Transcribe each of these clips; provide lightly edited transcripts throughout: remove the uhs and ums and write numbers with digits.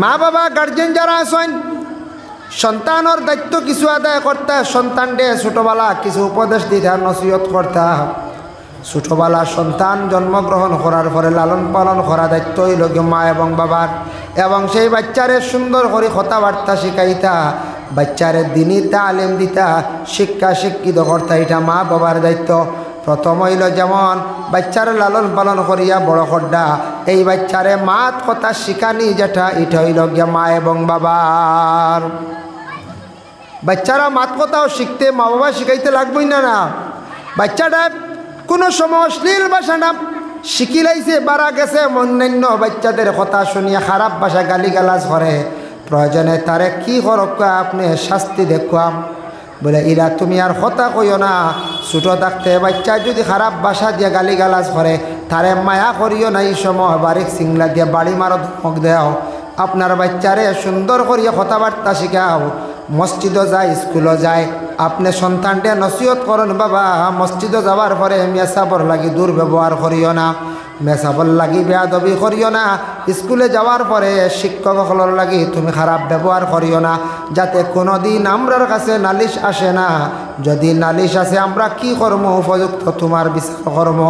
মা বাবা গার্জেন যারা আছেন সন্তানের দায়িত্ব কিছু আদায় করতে, সন্তানকে ছোটবেলা কিছু উপদেশ দিতে, নসিহত করতে। ছোটবেলা সন্তান জন্মগ্রহণ করার পরে লালন পালন করা দায়িত্ব হইল মা এবং বাবার, এবং সেই বাচ্চারে সুন্দর করে কথাবার্তা শিখাইতা, বাচ্চারে দিনই তালিম দিতা, শিক্ষা শিক্ষিত করতা, এটা মা বাবার দায়িত্ব। প্রথম হইল যেমন বাচ্চারে লালন পালন করিয়া বড় করডা, এই বাচ্চারে মাত কথা শিখানি যেটা, এটা হইল গিয়া মা এবং বাবার। বাচ্চারা মাত কথাও শিখতে মা বাবা শিখাইতে লাগবেই না। না বাচ্চাটা কোনো সময় অশ্লীল ভাষা না শিখিলাইছে, বাড়া গেছে, অন্যান্য বাচ্চাদের কথা শুনিয়া খারাপ ভাষা গালিগালাজ করে, প্রয়োজনে তারে কি করক আপনি শাস্তি দেখুয়াম, বলে ইরা তুমি আর কথা কইও না। ছোটো থাকতে বাচ্চা যদি খারাপ ভাষা দিয়ে গালিগালাজ করে, তারে মায়া করিও না, এই সময় বাড়ির সিংলা দিয়ে বাড়ি মারো, ধমক দেও। আপনার বাচ্চারে সুন্দর করিয়া কথাবার্তা শিখাও, মসজিদও যায়, স্কুলও যায়। আপনি সন্তানটা নসিহত করেন, বাবা মসজিদে যাওয়ার পরে মেসাবর লাগি দুর্ব্যবহার করিও না, মেসাবর লাগি বেয়াদবি করিও না। স্কুলে যাওয়ার পরে শিক্ষকসকলের লাগি তুমি খারাপ ব্যবহার করিও না, যাতে কোনো দিন আমরার কাছে নালিশ আসে না। যদি নালিশ আসে আমরা কি কর্ম উপযুক্ত তোমার বিচার কর্ম।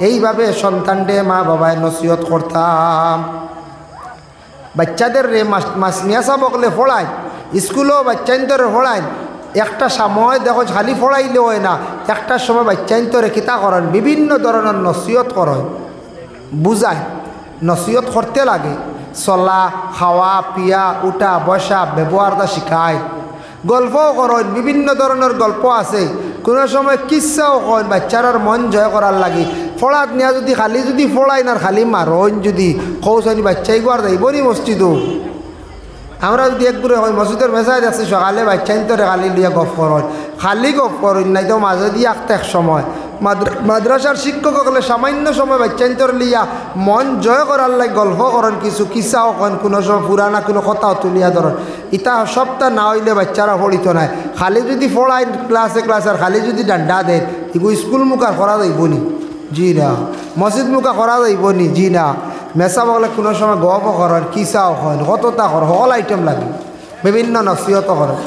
এইভাবে সন্তানটে মা বাবায় নসিহত করতাম। বাচ্চাদের রে মেসা বকলে পড়ায়, স্কুলেও বাচ্চাইন্তরে পড়ায়। একটা সময় দেখো খালি পড়াইলে হয় না, একটা সময় বাচ্চাইন্তরে কিতা করেন, বিভিন্ন ধরনের নসিহত করেন, বুঝায়, নসিহত করতে লাগে। চলা খাওয়া পিয়া উঠা বসা ব্যবহারটা শিখায়, গল্পও করেন, বিভিন্ন ধরনের গল্প আছে। কোনো সময় কিচ্ছাও কন, বাচ্চারার মন জয় করার লাগে। পড়াত নিয়ে যদি খালি যদি পড়াই না, খালি মারন যদি কৌশনি বাচ্চাই গোয়ার যাইব নি মসজিদও। আমরা যদি একগুড়ে হয় মসজিদের মেসাজ আছে, সকালে বাচ্চাইন্তরে খালি লিয়া গপ করেন, খালি গপ করেন, নাই তো মাঝে দিয়ে একটা এক সময় মাদ্রাসার শিক্ষকসকলে সামান্য সময় বাচ্চাইন্তর লিয়া মন জয় করার লাগে গল্প করেন, কিছু কিসাও কন, কোনো সময় পুরানা কোনো কথাও তুলিয়া ধরেন। ইটা সপ্তাহ না হইলে বাচ্চারা পড়িত নাই। খালি যদি পড়াই ক্লাসে আর খালি যদি ডান্ডা দেয়, এগুলো স্কুল মুখা করা যাইব নি? জি না। মসজিদ মুখা করা যাইব নি? জি না। মেসা বলে কোনো সময় গপ করেন, কিসাও করেন, কতটা করেন, হল আইটেম লাগে, বিভিন্ন নসিহত করেন।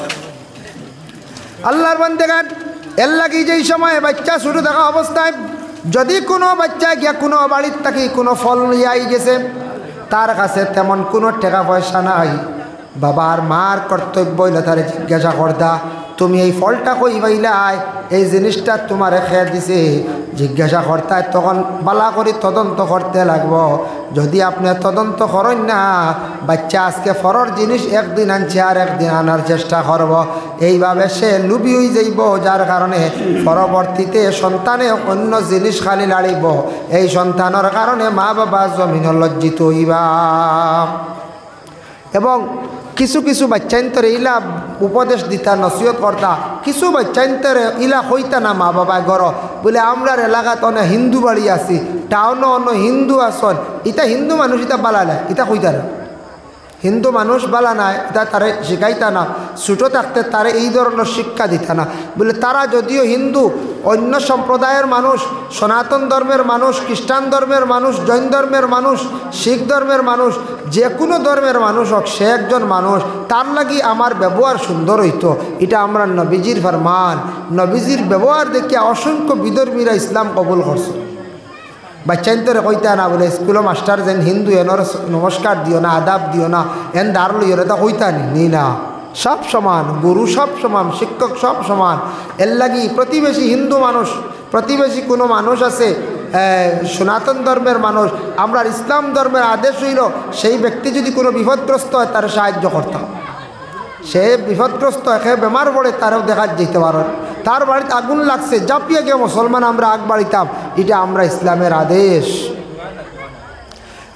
আল্লাহর বান্দাগান এর লাগি যেই সময় বাচ্চা শুরু থাকা অবস্থায় যদি কোনো বাচ্চা গিয়া কোনো বাড়ির থাকি কোনো ফল নিয়ে আই গেছে, তার কাছে তেমন কোনো টাকা পয়সা নাই, বাবার মার কর্তব্য হইলে তারে জিজ্ঞাসা করতা, তুমি এই ফলটা কই পাইলাই, এই জিনিসটা তোমার খেয়ে দিছে, জিজ্ঞাসা করতায়। তখন বালা করে তদন্ত করতে লাগব। যদি আপনি তদন্ত করেন না, বাচ্চা আজকে ফরর জিনিস একদিন আনছে আর একদিন আনার চেষ্টা করব, এইভাবে সে লুবি হয়ে যাইব, যার কারণে পরবর্তীতে সন্তানে অন্য জিনিস খালি লাড়িব। এই সন্তানের কারণে মা বাবা জমিন লজ্জিত হইবা। এবং কিছু কিছু বাচ্চাইন্তরে ইলা উপদেশ দিতা, নসিহত করতা, কিছু বাচ্চাইন্তরে ইলা হইতা না মা বাবা গর বলে আমরার এলাকাত অনেক হিন্দু বাড়ি আছি, টাউনও অন্য হিন্দু আসন, ইটা হিন্দু মানুষ ইটা বালা নাই, ইটা হইতা না। হিন্দু মানুষ বালা নাই, এটা তারে শিখাইতা না, ছোটো থাকতে তারে এই ধরনের শিক্ষা দিতা না। বলে তারা যদিও হিন্দু, অন্য সম্প্রদায়ের মানুষ, সনাতন ধর্মের মানুষ, খ্রিস্টান ধর্মের মানুষ, জৈন ধর্মের মানুষ, শিখ ধর্মের মানুষ, যে কোনো ধর্মের মানুষ হোক, সে একজন মানুষ, তার লাগি আমার ব্যবহার সুন্দর হইতো, এটা আমরা নবীজির ফরমান। নবীজির ব্যবহার দেখিয়া অসংখ্য বিধর্মীরা ইসলাম কবুল করছে। বাচ্চাইন্তরে কইতা না বলে স্কুলের মাস্টার যেন হিন্দু, এনর নমস্কার দিও না, আদাব দিও না, এন দাঁড় লইও তা কইতা নি না। সব সমান, গুরু সব সমান, শিক্ষক সব সমান। এর লাগি প্রতিবেশী হিন্দু মানুষ, প্রতিবেশী কোনো মানুষ আছে সনাতন ধর্মের মানুষ, আমরা ইসলাম ধর্মের আদেশ হইল সেই ব্যক্তি যদি কোনো বিপদগ্রস্ত হয় তার সাহায্য করতাম। সে বিপদগ্রস্ত একে বেমার পড়ে, তারও দেখা যেতে পারেন, তার বাড়িতে আগুন লাগছে, জাপিয়ে গিয়ে মুসলমান আমরা আগ বাড়িতাম, এটা আমরা ইসলামের আদেশ।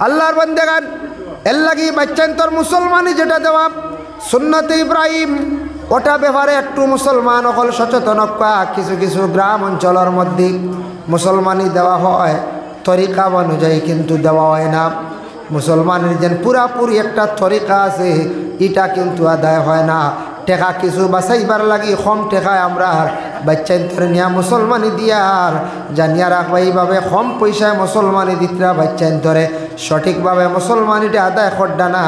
আল্লাহর বান্দাগান এর লাগি বাচ্চান্তর মুসলমানই যেটা দেওয়া সুন্নতে ইব্রাহিম, ওটা ব্যাপারে একটু মুসলমান অকল সচেতন। কিছু কিছু গ্রাম অঞ্চলের মধ্যে মুসলমানই দেওয়া হয় তরিকা অনুযায়ী, কিন্তু দেওয়া হয় না। মুসলমানের যেন পুরাপুরি একটা তরিকা আছে, এটা কিন্তু আদায় হয় না। টেকা কিছু বাঁচাইবার লাগি কম টেকায় আমরা বাচ্চাইন্তরে নিয়া মুসলমানি দিয়ার জানিয়া রাখবা, এইভাবে কম পয়সায় মুসলমানি দিতরা বাচ্চাইন্তরে সঠিকভাবে মুসলমানিটা আদায় করডা না,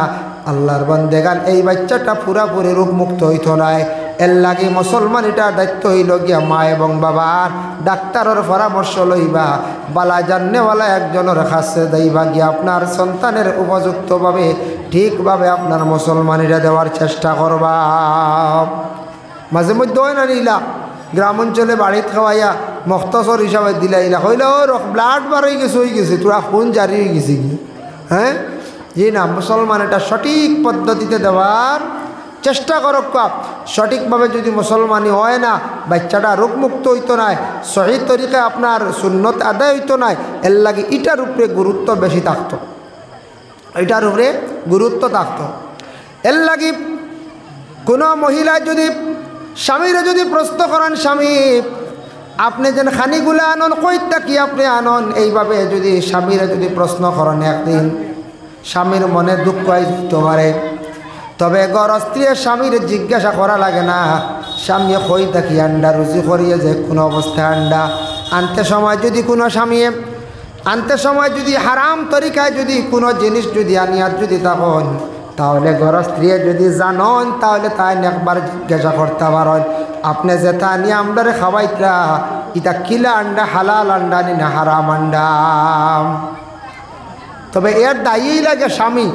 আল্লাহর বান্দেগান এই বাচ্চাটা পুরাপুরি রোগমুক্ত হইতো নাই। এর লাগে মুসলমান এটার দায়িত্ব হইল গিয়া মা এবং বাবার ডাক্তারের পরামর্শ লইবা, বালা জাননেওয়ালা একজনের কাছে যাইবা গিয়া আপনার সন্তানের উপযুক্তভাবে ঠিকভাবে আপনার মুসলমানিরা দেওয়ার চেষ্টা করবা। মাঝে মধ্যে হয় না নিলা গ্রাম অঞ্চলে বাড়িতে খাওয়াইয়া মখতসর হিসাবে দিলাইলা হইলে ও ব্লাড বার হয়ে গেছে হয়ে গেছে তোরা খুন জারি হয়ে গেছে কি হ্যাঁ যে না মুসলমান এটা সঠিক পদ্ধতিতে দেওয়ার চেষ্টা করক। সঠিকভাবে যদি মুসলমানি হয় না বাচ্চাটা রোগমুক্ত হইতো নাই, সহি তরিকায় আপনার সুন্নত আদায় হইতো নাই। এর লাগে এটার উপরে গুরুত্ব বেশি থাকতো, এটার উপরে গুরুত্ব থাকতো। এর লাগে কোনো মহিলা যদি স্বামীরা যদি প্রশ্ন করেন স্বামী আপনি যেন খানিগুলো আনন কইতা কি আপনি আনন, এইভাবে যদি স্বামীরা যদি প্রশ্ন করেন একদিন স্বামীর মনে দুঃখ হইতে পারে। তবে গর স্ত্রীর স্বামীর জিজ্ঞাসা করা লাগে না স্বামী কইতা কি আন্ডা রুচি করিয়ে যে কোনো অবস্থায় আন্ডা আনতে সময় যদি কোনো স্বামী আনতে সময় যদি হারাম তরিকায় যদি কোনো জিনিস যদি আনিয়ার যদি তখন তাহলে ঘর স্ত্রী যদি জানন তাহলে তাই একবার জিজ্ঞাসা করতে পারেন আপনি যেটা নিয়ে আমরা খাওয়াইতা এটা কিলা আন্ডা হালাল আন্ডা নি না হারাম আন্ডা। তবে এর দায়ী লাগে স্বামী,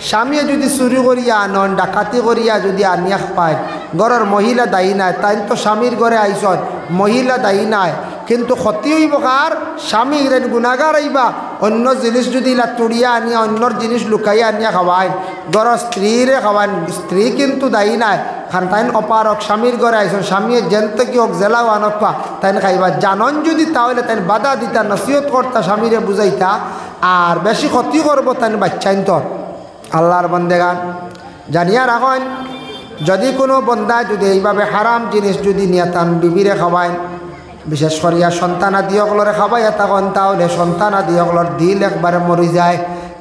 স্বামী যদি চুরি করিয়া আনন ডাকাতি করিয়া যদি আনিয়া পায় ঘরের মহিলা দায়ী নাই, তাই তো স্বামীর ঘরে আইসন মহিলা দায়ী নাই। কিন্তু ক্ষতি হইব কার স্বামী গুণাগার হইবা অন্য জিনিস যদি তুড়িয়া আনিয়া অন্যর জিনিস লুকাইয়া আনিয়া খাওয়ায় ঘরের স্ত্রীরে খাওয়ান, স্ত্রী কিন্তু দায়ী নাই। খান তাইন অপারক স্বামীর ঘরে আইসন স্বামী জেনতে কি হোক জেলাও আনকা তাইন খাইবা জানন যদি তাহলে তাইন বাধা দিতা নসিহত করতা স্বামীরে বুঝাইতা আর বেশি ক্ষতি করবো তাইন বাচ্চাইন তোর। আল্লাহর বন্দেগান জানিয়া রাখেন যদি কোনো বন্দা যদি এইভাবে হারাম জিনিস যদি নিয়ে তান বিবিরে খাওয়ায় বিশেষ করিয়া সন্তানাদি অকলরে খাওয়াইয়া তখন তাহলে সন্তানাদি অকলর দিল একবারে মরি যায়।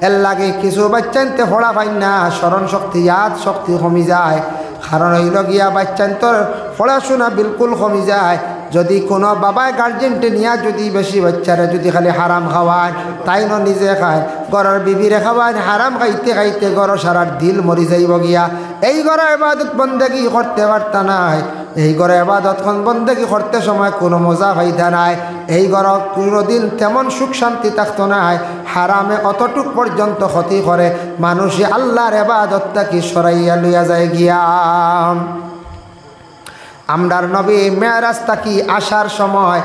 এর লাগে কিছু বাচ্চানতে ফোড়া পাই না স্মরণ শক্তি ইয়াদ শক্তি কমি যায়, কারণ হইল গিয়া বাচ্চান্তর পড়াশোনা বিলকুল কমি যায়। যদি কোনো বাবায় গার্জেনটে নিয়া যদি বেশি বাচ্চারা যদি খালি হারাম খাওয়ায় তাই নিজে খায় ঘরের বিবিরে খাওয়ায় হারাম খাইতে খাইতে ঘর সারার দিল মরি যাইব গিয়া। এই ঘরে ইবাদত বন্দেগি করতে পারতা নাই, এই ঘরে ইবাদত বন্দেগি করতে সময় কোনো মজা পাইতা নাই, এই ঘর কোনোদিন তেমন সুখ শান্তি থাকতো নাই। হারামে অতটুক পর্যন্ত ক্ষতি করে মানুষে আল্লাহর ইবাদতটা কি সরাইয়া লইয়া যায় গিয়া। আমরার নবী মেরাজ তাকি আসার সময়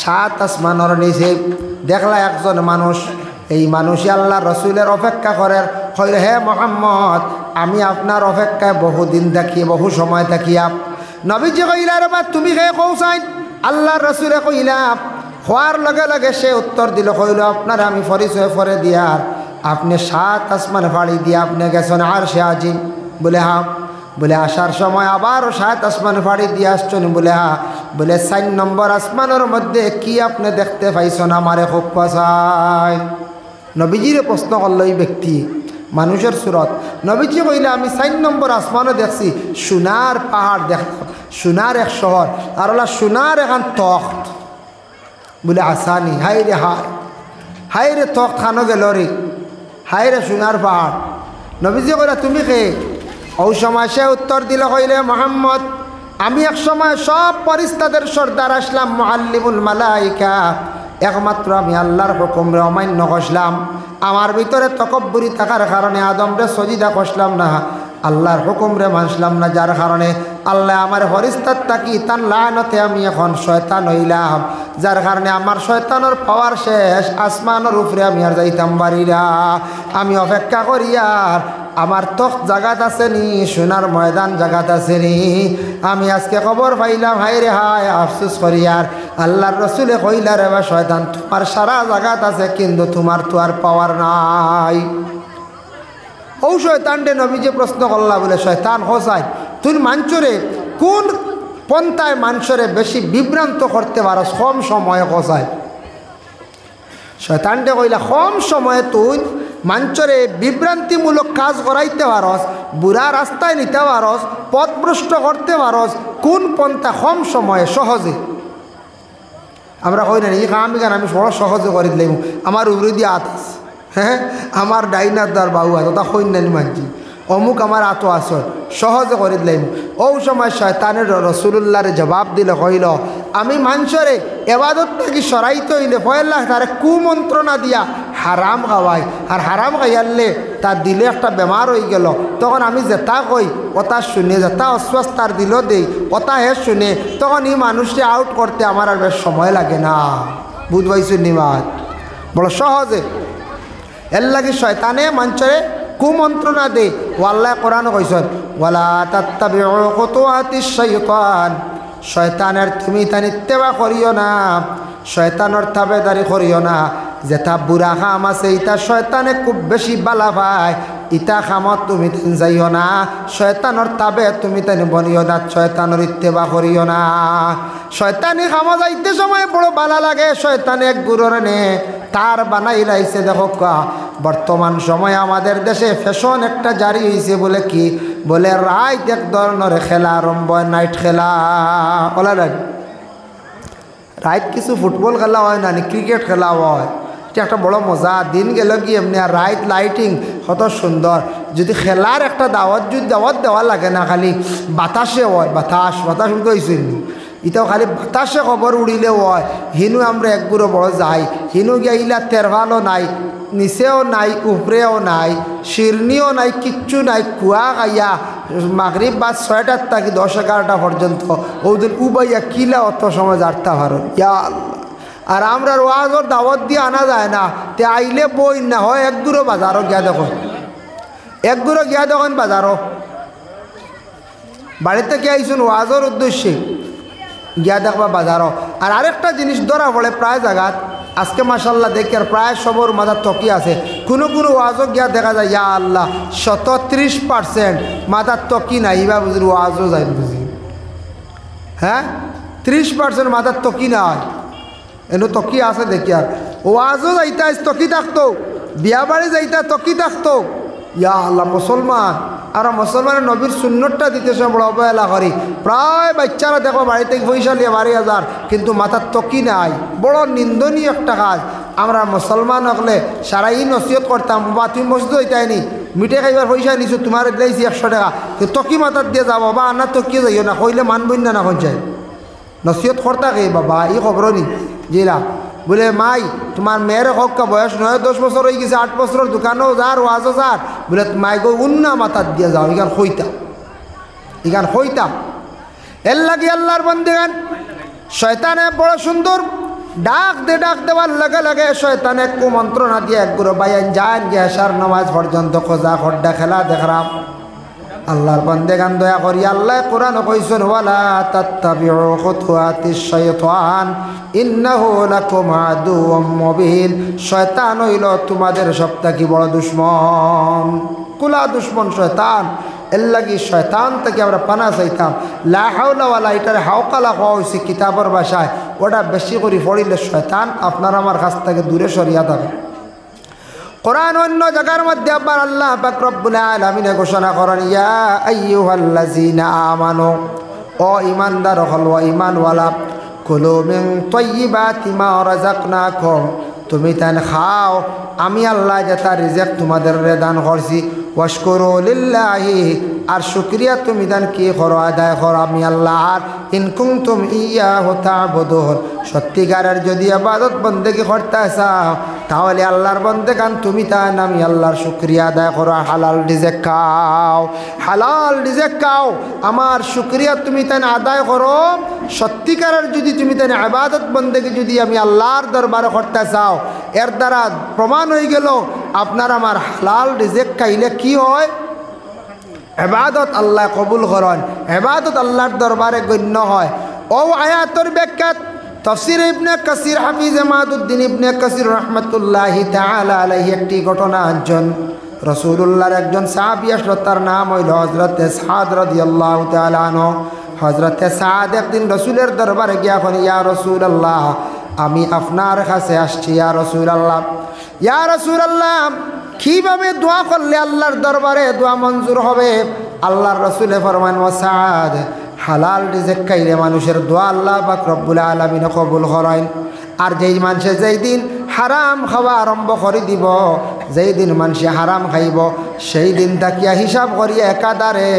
7 আসমানের নিচে দেখলা একজন মানুষ, এই মানুষই আল্লাহ রসুলের অপেক্ষা করে কইল হে মোহাম্মদ আমি আপনার অপেক্ষায় বহুদিন থাকি বহু সময় থাকিয়া। নবীজি কইলা রে বা তুমি কে কৌসাইন আল্লাহ রসুলে কইলা হওয়ার লগে লগে সে উত্তর দিল কইল আপনার আমি পরিচয় করে দিয়ার আপনি 7 আসমান ফাড়ি দিয়ে আপনি গেছেন আর সে আজিম বলে হ্যাঁ, বলে আসার সময় আবার 7 আসমান ফাড়ি দিয়ে আসছেন বলে হ্যাঁ, বলে 4 নম্বর আসমানের মধ্যে কি আপনি দেখতে পাইছেন আমারে খুব পছায়। নবীজিরে প্রশ্ন করল এই ব্যক্তি মানুষের সুরত। নবীজি কইলে আমি 4 নম্বর আসমানও দেখছি সোনার পাহাড় দেখলাম, সোনার এক শহর আর ওলা সোনার এখন তখ্ত। বলে আসানি হাই রে হাই রে তখ্ত খানো গেল রে হাই রে সোনার পাহাড়। নবীজি কইলা তুমি কে? ও সময় সে উত্তর দিল কইলে মোহাম্মদ আমি এক সময় সব ফেরেশতাদের সর্দার আসলাম মুআল্লিমুল মালাইকা, একমাত্র আমি আল্লাহর হুকুমে অমান্য করলাম। আমার ভিতরে তকব্বুরি থাকার কারণে আদমরে সজিদা করলাম না, আল্লাহর হুকুমরে মানলাম না, যার কারণে আল্লাহ আমার ফেরেশতার তাকি তার লানতে আমি এখন শয়তান হইলাম, যার কারণে আমার শয়তানের পাওয়ার শেষ, আসমানের উপরে আমি আর যাইতাম পারি না। আমি অপেক্ষা করি আর আমার তখ্ত জাগাত আছে নি, সোনার ময়দান জাগাত আছে নি। আমি আজকে খবর পাইলাম হাই রে হায় আফসোস করি আর আল্লাহর রসুলে কইলা রে বা শয়তান তোমার সারা জাগাত আছে কিন্তু তোমার তো আর পাওয়ার নাই। ও শয়তানরে নবীজি প্রশ্ন করলা বলে শয়তান হোসাই তুই মাঞ্চরে কোন পন্থায় মানুষরে বেশি বিভ্রান্ত করতে পারস কম সময়ে হোসাই? শয়তানরে কইলা কম সময়ে তুই মানুষরে বিভ্রান্তিমূলক কাজ করাইতে পারস, বুড়া রাস্তায় নিতে পারস, পথভ্রষ্ট করতে পারস, কোন পন্থা কম সময়ে সহজে? আমরা কই না এই কাম গান আমি বড় সহজে করে দিলাম, আমার উবরি দিয়ে আত আছে, হ্যাঁ আমার ডাইনার দার বাবু আছে তা কই না মানছি অমুক আমার আতো আসর সহজে করে দিলাম। ও সময় শয়তানের রসুল্লাহরে জবাব দিলে কইল আমি মানুষরে এবাদত থেকে সরাইতে হইলে পয়লা তারে কুমন্ত্রণা দিয়া হারাম খাওয়াই, আর হারাম খাইয়ালে তার দিলে একটা বেমার হয়ে গেল। তখন আমি যেটা কই ওটা শুনে, যেটা অশ্বাস তার দিল দেই ওটা হে শুনে, তখন এই মানুষকে আউট করতে আমার আর বেশ সময় লাগে না। বুঝ পাইছো নিমাত বড় সহজে। এর লাগে শয়তানে মানুষরে কুমন্ত্রণা দে। ও আল্লাহ কোরআন কইছেন ওয়ালা তাত্তাবিউ খুতুওয়াতিশ শাইতান, শয়তানের তুমি তার ইত্তেবা করিও না, শয়তানের তাবেদারি করিও না। যেটা বুড়া খাম আছে ইটা শয়তানে খুব বেশি বালা পায়, ইটা খামত তুমি যাইও না, শয়তানের তাবে তুমি তাই বনিও না, শয়তানের ইত্তেবা করিও না। শয়তানি খামা যাইতে সময় বড় বালা লাগে, শয়তানে এক গুরুর নে তার বানাই লাইছে। দেখো বর্তমান সময় আমাদের দেশে ফ্যাশন একটা জারি হয়েছে, বলে কি বলে রাইট এক ধরনের খেলা আরম্ভ, নাইট খেলা বলা রাইট রাইট কিছু ফুটবল খেলা হয় না, ক্রিকেট খেলা হয়, এটা একটা বড় মজা। দিন গেল কি এমনি আর রাইট লাইটিং কত সুন্দর। যদি খেলার একটা দাওয়াত যদি দাওয়াত দেওয়া লাগে না, খালি বাতাসে হয়, বাতাস বাতাস উঠতে হয়েছিল ইটাও খালি বাতাসে খবর উড়িলে হয়। হিনু আমরা একগুলো বড় যাই, হিনু গিয়া তেরভালও নাই, নিচেও নাই, উপরেও নাই, শিরনিও নাই, কিচ্ছু নাই। কুয়া খাইয়া মাগরিব বা 6টার থেকে 10-11টা পর্যন্ত ওদের উবাইয়া কিলা অত সময় যারতা ভারত ইয়া আল্লাহ। আর আমরা ওয়াজর দাওয়াত দিয়ে আনা যায় না, তে আইলে বই না হয় একগুলো বাজারও গিয়া দেখো, একগুলো গিয়া দেখেন বাজারও। বাড়িতে গিয়ে আইসুন ওয়াজর উদ্দেশ্যে গিয়া দেখবা বাজারও। আর আরেকটা জিনিস ধরা পড়ে প্রায় জায়গাত আজকে মাশাল্লাহ দেখি, আর প্রায় সবর মাথার তকি আছে। কোনো কোনো ওয়াজও গিয়া দেখা যায় ইয়া আল্লাহ 30% মাথার তকি নাই, ইবা বুঝি ওয়াজও যায় বুঝি, হ্যাঁ 30% মাথার তকি নাই, এনে তকি আছে দেখি। আর ওয়াজও যাইতা তকি থাকতো, বিয়া বাড়ি যাইতা তকি থাকতো। ইয়া আল্লাহ মুসলমান, আর মুসলমানের নবীর সুন্নতটা দিতে সব বড় অবহেলা করি। প্রায় বাচ্চারা দেখো বাড়ি থেকে পয়সা নিয়ে 12,000, কিন্তু মাথার তকি নাই। বড় নিন্দনীয় একটা কাজ। আমরা মুসলমান হলে সারাই নসিহত করতাম, বা তুমি মসজিদ হইতাইনি মিঠে খাইবার পয়সা নিছো, তোমার দিয়েছি 100 টাকা, কিন্তু তকি মাথার দিয়ে যাবো বা আনার তকিয়ে যাইও না, কইলে মানবই না পঞ্চায়েত নসিহত করতা কে বাবা ই খবর নি জিলা বলে মাই তোমার মেয়ের হকা বয়স 9-10 বছর হয়ে গেছে, 8 বছরের দোকানেও যার ওয়াজও যার, বলে মাই গো উন্না মাথার দিয়ে যাও, ইখান হইতা ইখান হইতা। এর লাগে আল্লাহর বন্দেগান শয়তানে বড় সুন্দর ডাক দেওয়ার লাগে লাগে শয়তানে কুমন্ত্রণা দিয়ে একগুলো বাইন যান গিয়ে আসার নামাজ পর্যন্ত খোঁজা খড্ডা খেলা দেখলাম। আল্লাহর বান্দেগান দয়া করি আল্লাহ কোরআন কইছেন ওয়ালা তাত্তাবিউ খুতুওয়াতিশ শাইতান ইন্নাহু লাকুম আদুউম মুবিন, শয়তান হইল তোমাদের সবথেকে বড় দুশমন, কুলা দুশমন শয়তান। এর লাগি শয়তান থেকে আমরা পানা চাইতাম। লা হাওলা ওয়ালা এটার হাওকালা হওয়া হয়েছে কিতাবের ভাষায়, ওটা বেশি করে পড়িলে শয়তান আপনার আমার কাছ থেকে দূরে সরিয়া থাকে। কোরআন অন্য জায়গার মধ্যে আবার আল্লাহ পাক রব্বুল আলামিন ঘোষণা করেন ইয়া আইয়ুহাল্লাযীনা আমানু, ও ঈমানদার হল ও ঈমানওয়ালা, কুলু মিন তাইয়্যিবাতি মা রাযাকনাকুম, তুমি তান খাও আমি আল্লাহ যেটা রিজিক তোমাদের দান করছি, ওয়াশকুরু লিল্লাহি, আর শুকরিয়া তুমি দান কি করো আদায় করো আমি আল্লাহর, ইন কুনতুম ইয়াহু তা'বুদুন, সত্যিকারের যদি ইবাদত বন্দেগি করতে চাও তাহলে আল্লাহর বন্দেগান তুমি তান আমি আল্লাহর শুকরিয়া আদায় করো, হালাল রিজিক খাও, হালাল রিজিক খাও, আমার শুকরিয়া তুমি তান আদায় করো। সত্যিকারের যদি তুমি তান ইবাদত বন্দেগি যদি আমি আল্লাহর দরবারে করতে চাও, এর দ্বারা প্রমাণ হয়ে গেল আপনার আমার হালাল রিজিক খাইলে কি হয়, ইবাদত আল্লাহ কবুল করেন, ইবাদত আল্লাহর দরবারে গণ্য হয়। ও আয়াতের ব্যাখ্যা তাফসীর ইবনে কাসির হাফিজ মাদুদ্দিন ইবনে কাসির রাহমাতুল্লাহি তাআলা আলাইহি একটি ঘটনা আনছেন। রাসূলুল্লাহর একজন সাহাবী আসলো, তার নাম হইল হযরতে সাদ রাদিয়াল্লাহু তাআলা আনহু। হযরতে সাদ একদিন রাসূলের দরবারে গিয়া বলেন ইয়া রাসূলুল্লাহ আমি আপনার কাছে আসছি, ইয়া রাসূলুল্লাহ, ইয়া রাসূলুল্লাহ কিভাবে দোয়া করলে আল্লাহর দরবারে দোয়া মঞ্জুর হবে? আল্লাহর রাসূলে ফরমান ও সাদ হালাল রিজিক খাইলে মানুষের দোয়া আল্লাহ পাক রব্বুল আলামিন কবুল করেন, আর যেই মানুষে যেই দিন হারাম খাওয়া আরম্ভ করে দিব। যেই দিন মানুষে হারাম খাইব সেই দিন তাকিয়া হিসাব করিয়া একাধারে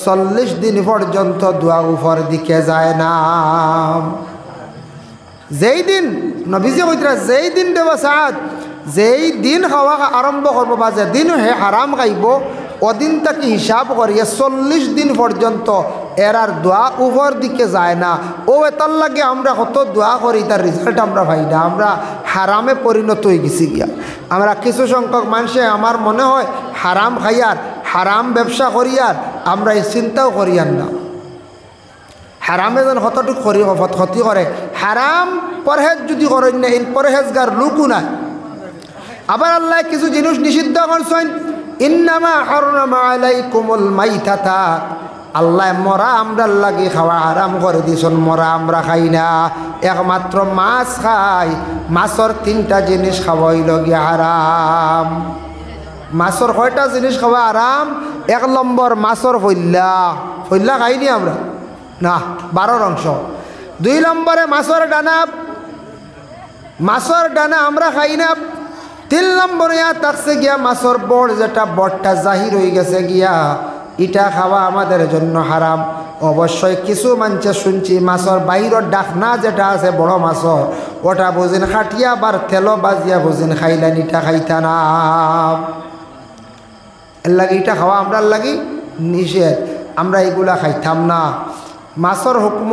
40 দিন পর্যন্ত দোয়া উপর দিকে যায় না। যেই দিন নবীজি কইতরা যেই দিন দেব সাদ যেই দিন খাওয়া আরম্ভ করবো বা যেদিন হে হারাম খাইব ওদিন তাকে হিসাব করিয়া 40 দিন পর্যন্ত এরার দোয়া উপর দিকে যায় না। ও এতার লাগে আমরা কত দোয়া করি তার রেজাল্ট আমরা পাই না। আমরা হারামে পরিণত হয়ে গেছি গিয়া। আমরা কিছু সংখ্যক মানুষে আমার মনে হয় হারাম খাইয়ার হারাম ব্যবসা করিয়ার আমরা এই চিন্তাও করিয়ার না। হারামে যেন কতটুকু ক্ষতি করে। হারাম পরহেজ যদি করেন না এই পরহেজগার লোকও নাই। আবার আল্লাহ কিছু জিনিস নিষিদ্ধ করছেন, ইন্নামা হারামা আলাইকুমুল মাইতাতা, আল্লাহ মরা আমরা লাগে খাওয়া হারাম করে দিয়েছেন। মরা আমরা খাই না, একমাত্র মাছ খাই। মাছের 3টা জিনিস খাওয়া হইল গিয়া হারাম। মাছের কয়টা জিনিস খাওয়া হারাম? 1 নম্বর মাছের ফইল্লা। ফইল্লা খাইনি আমরা না, 12 অংশ। 2 নম্বরে মাছের ডানা। মাছের ডানা আমরা খাই না। 3 নম্বরে থাকছে গিয়া মাছের বড়, যেটা বড়টা জাহির হয়ে গেছে গিয়া, এটা খাওয়া আমাদের জন্য হারাম। অবশ্যই কিছু মানুষে শুনছি মাছের বাইরের ডাকনা যেটা আছে বড় মাছের, ওটা বুঝিন খাটিয়া বার তেল বাজিয়া বুঝিন খাইলেন, এটা খাইতা না। এর লাগে এটা খাওয়া আমরা লাগি নিষেধ, আমরা এগুলা খাইতাম না। মাছের হুকুম